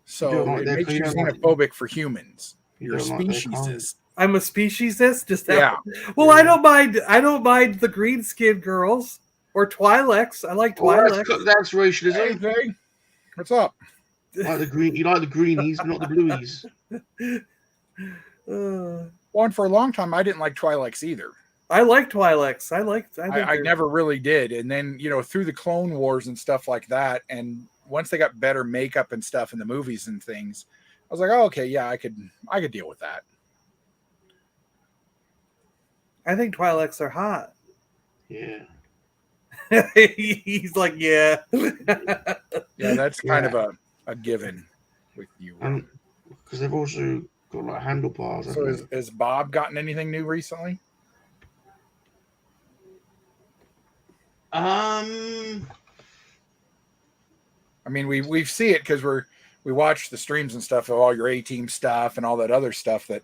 So it makes you xenophobic for humans. You're a speciesist. I'm a speciesist. Well, I don't mind the green skinned girls or Twi'leks. I like Twi'leks. That's racialism. Hey, what's up? You like the greenies, but not the blueies. Well, and for a long time, I didn't like Twi'leks either. I like Twi'leks. I never really did. And then, through the Clone Wars and stuff like that, and once they got better makeup and stuff in the movies and things, I was like, oh, okay, yeah, I could deal with that. I think Twi'leks are hot. Yeah. He's like, yeah. Yeah, that's kind of a given with you. Because they've also got like handlebars. So has Bob gotten anything new recently? I mean, we see it because we watch the streams and stuff of all your A-Team stuff and all that other stuff that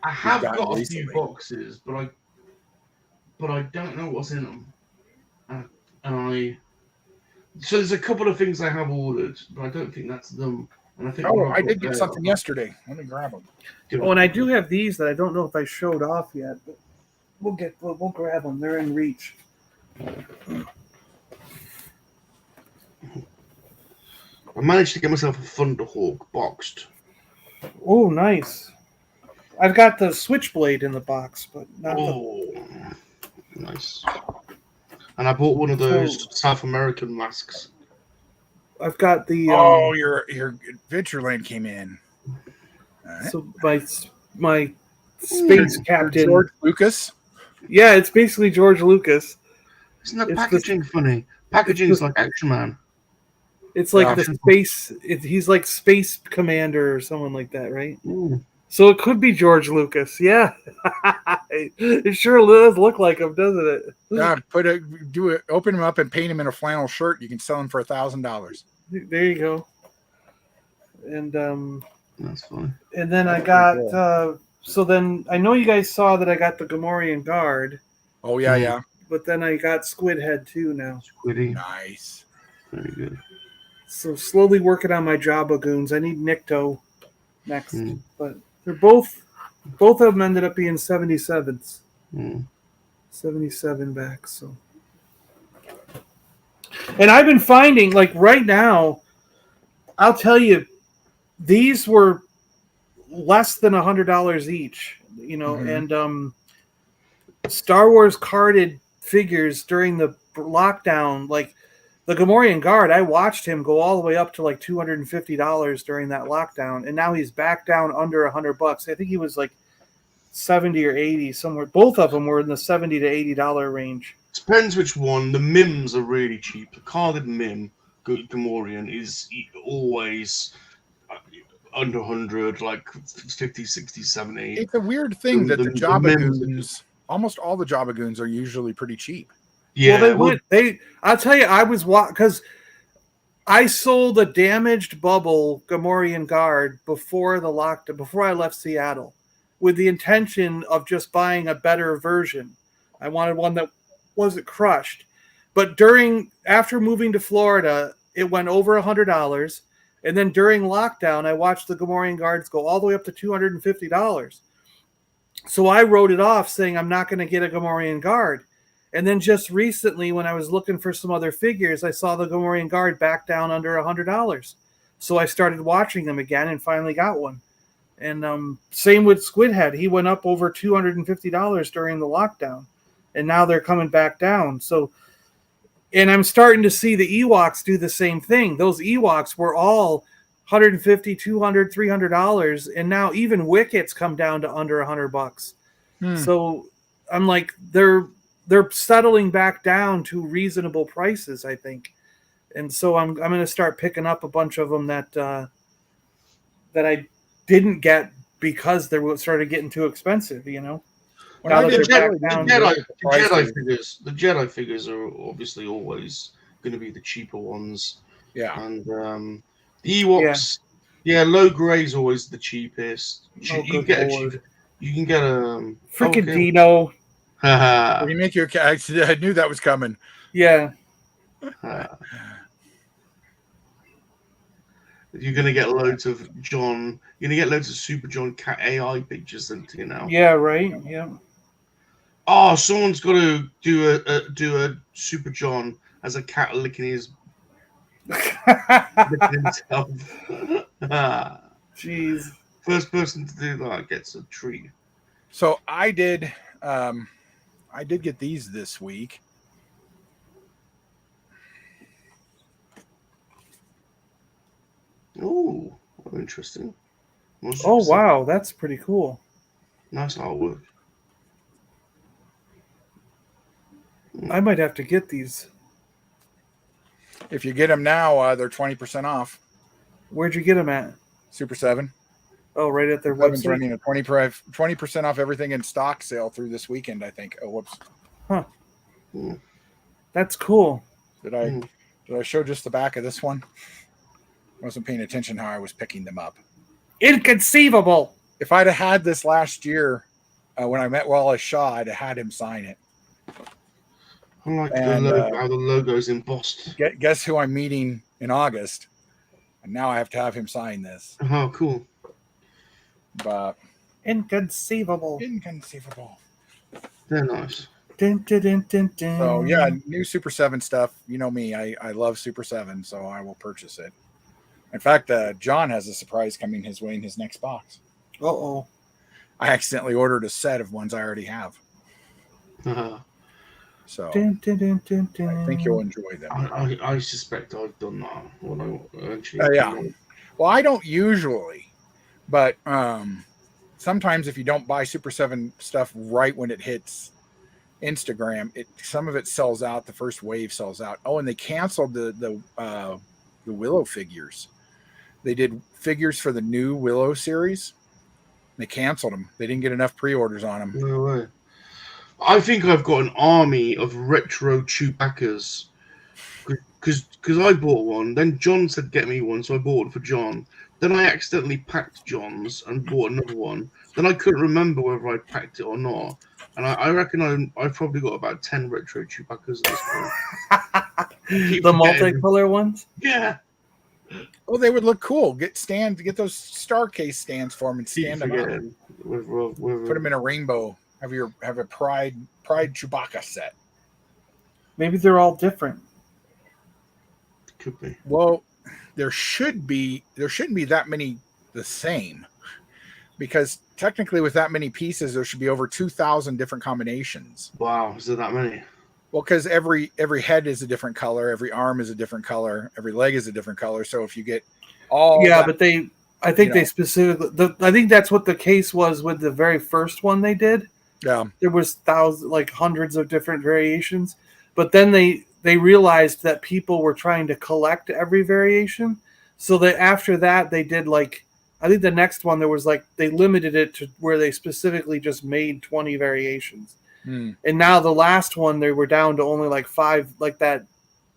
I have got recently. a few boxes, but I don't know what's in them. So there's a couple of things I have ordered, but I don't think that's them. And I think I did get something yesterday. Let me grab them. Oh, and I do have these that I don't know if I showed off yet, but we'll grab them. They're in reach. I managed to get myself a Thunderhawk boxed. Oh, nice. I've got the Switchblade in the box, but not nice. And I bought one of those South American masks. I've got the. Your Adventureland came in. Right. So my space captain George Lucas. Yeah, it's basically George Lucas. Isn't that packaging funny? Packaging is like Action Man. It's like the space. He's like Space Commander or someone like that, right? Ooh. So it could be George Lucas. Yeah, it sure does look like him, doesn't it? Yeah, open him up and paint him in a flannel shirt. You can sell him for $1,000. There you go. And that's funny. And then I got. So then I know you guys saw that I got the Gamorrean Guard. Oh yeah. But then I got Squid Head too now. Squiddy. Nice. Very good. So slowly working on my Jabba goons. I need Nikto next, but they're both of them ended up being 77s. 77 back. So, and I've been finding like right now, I'll tell you, these were less than $100 each. And Star Wars carded figures during the lockdown, like. The Gamorrean Guard, I watched him go all the way up to like $250 during that lockdown, and now he's back down under $100. I think he was like 70 or 80 somewhere. Both of them were in the $70 to $80 range. Depends which one. The Mims are really cheap. The carded Mim Gamorrean is always under 100, like 50, 60, 70. It's a weird thing that the Jabba goons, almost all the Jabba goons are usually pretty cheap. Yeah, I'll tell you, I was because I sold a damaged bubble Gamorrean Guard before the lockdown, before I left Seattle, with the intention of just buying a better version. I wanted one that wasn't crushed, but after moving to Florida, it went over $100, and then during lockdown, I watched the Gamorrean Guards go all the way up to $250. So I wrote it off, saying I'm not going to get a Gamorrean Guard. And then just recently, when I was looking for some other figures, I saw the Gamorrean Guard back down under $100. So I started watching them again and finally got one. And same with Squid Head. He went up over $250 during the lockdown. And now they're coming back down. So, and I'm starting to see the Ewoks do the same thing. Those Ewoks were all $150, $200, $300. And now even Wickets come down to under $100. So I'm like, they're settling back down to reasonable prices, I think, and so I'm going to start picking up a bunch of them that I didn't get because they started getting too expensive. The Jedi figures are obviously always going to be the cheaper ones. Yeah, and the Ewoks, low grade is always the cheapest. You can get a freaking Dino. You make your cat. I knew that was coming. Yeah. You're gonna get loads of John. You're gonna get loads of Super John cat AI pictures sent to you now. Yeah. Right. Yeah. Oh, someone's got to do a Super John as a cat licking himself. Jeez. First person to do that gets a treat. So I did get these this week. Oh, interesting. Oh wow, that's pretty cool. Nice artwork. I might have to get these. If you get them now, they're 20% off. Where'd you get them at? Super 7. Oh, right at their Seven's website. running a 20% off everything in stock sale through this weekend, I think. Oh, whoops. Huh. That's cool. Did I show just the back of this one? I wasn't paying attention how I was picking them up. Inconceivable. If I'd have had this last year when I met Wallace Shaw, I'd have had him sign it. I like how the logo's embossed. Guess who I'm meeting in August? And now I have to have him sign this. Oh, cool. But inconceivable. They're nice. Dun, dun, dun, dun, dun. So yeah, new Super 7 stuff. You know me, I love Super 7, so I will purchase it. In fact, John has a surprise coming his way in his next box. Uh-oh. I accidentally ordered a set of ones I already have. So dun, dun, dun, dun, dun. I think you'll enjoy them. I suspect I've done that when I actually. Yeah. Well, I don't usually, but sometimes if you don't buy Super 7 stuff right when it hits Instagram, some of it sells out. The first wave sells out. Oh, and they canceled the Willow figures. They did figures for the new Willow series. They canceled them. They didn't get enough pre-orders on them. No way. I think I've got an army of retro Chewbacca's because I bought one. Then John said get me one, so I bought it for John. Then I accidentally packed John's and bought another one. Then I couldn't remember whether I packed it or not. And I reckon I've probably got about 10 retro Chewbacca's at this point. The multicolor ones? Yeah. Oh, they would look cool. Get those star case stands for them and stand them up. Put them in a rainbow. Have a Pride Chewbacca set. Maybe they're all different. Could be. Well, there shouldn't be that many the same, because technically with that many pieces there should be over 2,000 different combinations. Wow, is there that many? Well, because every head is a different color, every arm is a different color, every leg is a different color. So if you get all but I think they specifically. I think that's what the case was with the very first one they did. Yeah, there was hundreds of different variations, but then they realized that people were trying to collect every variation. So that after that they did I think the next one there was they limited it to where they specifically just made 20 variations. And now the last one they were down to only 5, like that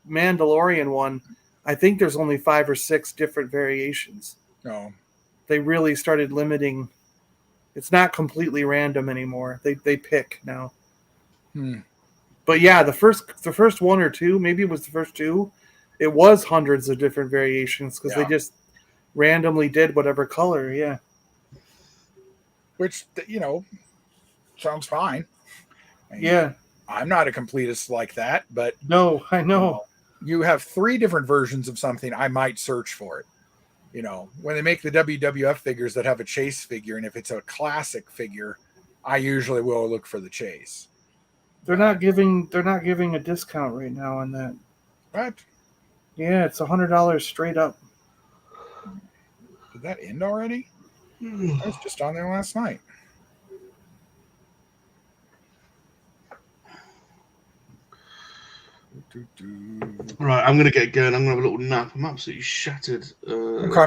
Mandalorian one. I think there's only 5 or 6 different variations. No, they really started limiting. It's not completely random anymore. They pick now. But yeah, the first one or two, maybe it was the first two, it was hundreds of different variations because they just randomly did whatever color. Yeah. Which sounds fine. Yeah. I'm not a completist like that, but no, I know. You have 3 different versions of something, I might search for it. When they make the WWF figures that have a chase figure, and if it's a classic figure, I usually will look for the chase. They're not giving a discount right now on that. What? Yeah, it's $100 straight up. Did that end already? I was just on there last night. Right, I'm gonna get going. I'm gonna have a little nap. I'm absolutely shattered. Okay.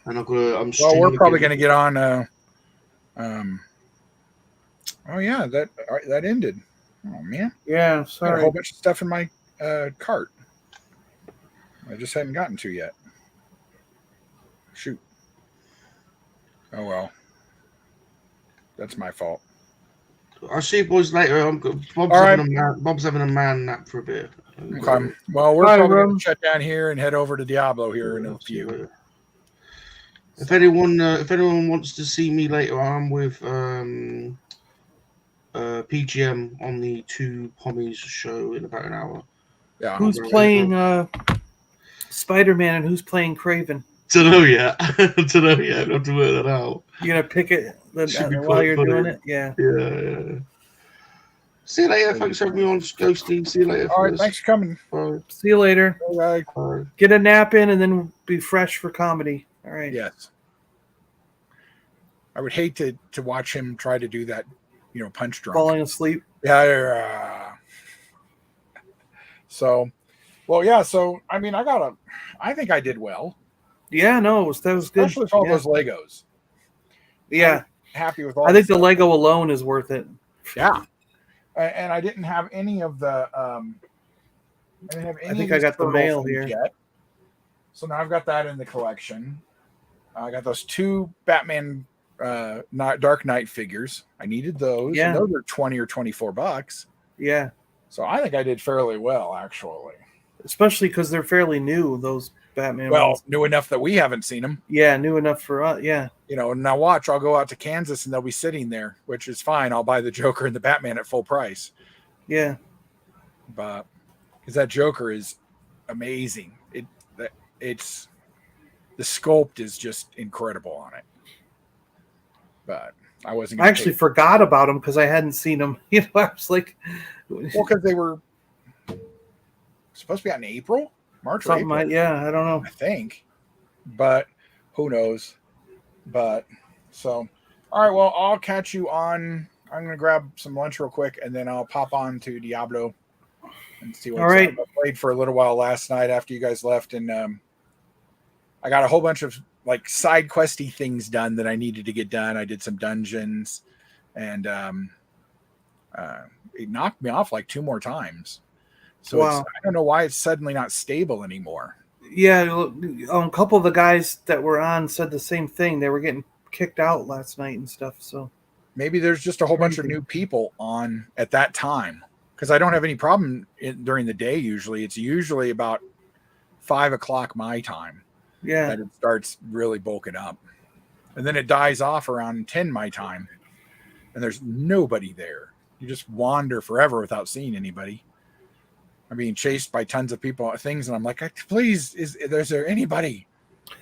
And I'm well, we're probably gonna get on. Oh yeah, that ended. Oh man. Yeah, I sorry. got a whole bunch of stuff in my cart. I just hadn't gotten to yet. Shoot. Oh well. That's my fault. I'll see you boys later. Bob's having a man nap for a bit. Okay. Well, we're probably going to shut down here and head over to Diablo here in a few. If anyone wants to see me later, I'm with PGM on the Two Pommies show in about an hour. Yeah. Who's playing Spider-Man and who's playing Craven? Don't know yet. Don't know yet. I have to work that out. You're gonna pick it Should be while quite you're funny. doing it. Yeah. Yeah. See you later. Thanks for having me on, Ghosty. See you later. All right, thanks for coming. Bye. See you later. Bye. Bye. Get a nap in and then be fresh for comedy. All right. Yes. I would hate to watch him try to do that, punch drunk. Falling asleep. Yeah. So, well, yeah. So, I mean, I think I did well. Yeah, no, that was good. Especially with all those Legos. Yeah. I'm happy with all I think the stuff. Lego alone is worth it. Yeah. And I didn't have any of the I think I got the mail here yet. So now I've got that in the collection. I got those 2 Batman Dark Knight figures. I needed those. Yeah. And those are $20 or $24. Yeah. So I think I did fairly well, actually. Especially because they're fairly new, those Batman Well, ones. new enough that we haven't seen them. Yeah, new enough for us. Yeah. Now watch, I'll go out to Kansas and they'll be sitting there, which is fine. I'll buy the Joker and the Batman at full price. Yeah. But because that Joker is amazing. It's the sculpt is just incredible on it. But I wasn't. I actually forgot about them because I hadn't seen them. I was like, well, because they were supposed to be out in April, March or something. April. Yeah, I don't know. I think, but who knows? But so, all right. Well, I'll catch you on. I'm gonna grab some lunch real quick, and then I'll pop on to Diablo and see what's All right. up. I played for a little while last night after you guys left, and I got a whole bunch of like side questy things done that I needed to get done. I did some dungeons, and it knocked me off like 2 more times. So Wow. I don't know why it's suddenly not stable anymore. Yeah, a couple of the guys that were on said the same thing. They were getting kicked out last night and stuff. So maybe there's just a whole bunch of new people on at that time, because I don't have any problem during the day. Usually it's usually about 5 o'clock my time yeah, that it starts really bulking up, and then it dies off around 10 my time, and there's nobody there. You just wander forever without seeing anybody. I'm being chased by tons of people, things, and I'm like, please, is there anybody?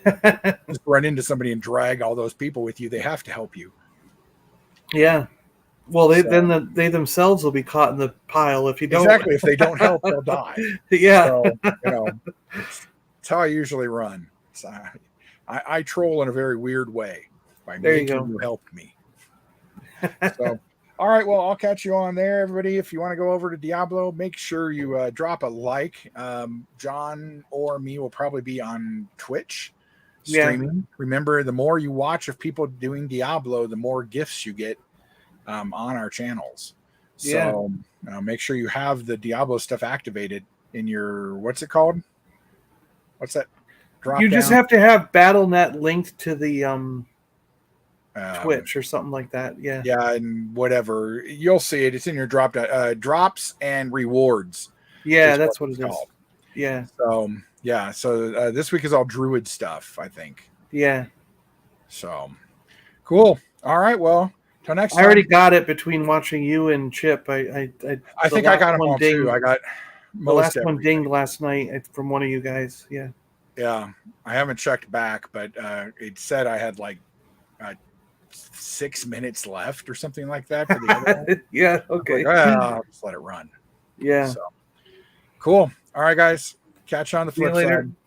Just run into somebody and drag all those people with you. They have to help you. yeah. Well, then they themselves will be caught in the pile if you don't. Exactly. If they don't help, they'll die. Yeah. So, it's how I usually run. So I troll in a very weird way by making you help me. So, all right. Well, I'll catch you on there, everybody. If you want to go over to Diablo, make sure you drop a like. John or me will probably be on Twitch streaming. Yeah. Remember, the more you watch of people doing Diablo, the more gifts you get on our channels. So make sure you have the Diablo stuff activated in your, what's it called? What's that? You just have to have BattleNet linked to the Twitch or something like that. Yeah. Yeah, and whatever. You'll see it. It's in your drops and rewards. Yeah, that's what it is. Yeah. So So this week is all Druid stuff, I think. Yeah. So cool. All right. Well, till next time. I already got it between watching you and Chip. I think I got them all too. I got the last one dinged last night from one of you guys. Yeah. Yeah. I haven't checked back, but it said I had like 6 minutes left or something like that for the other one. Yeah. Okay. Like, I'll just let it run. Yeah. So cool. All right, guys. Catch you on the flip side.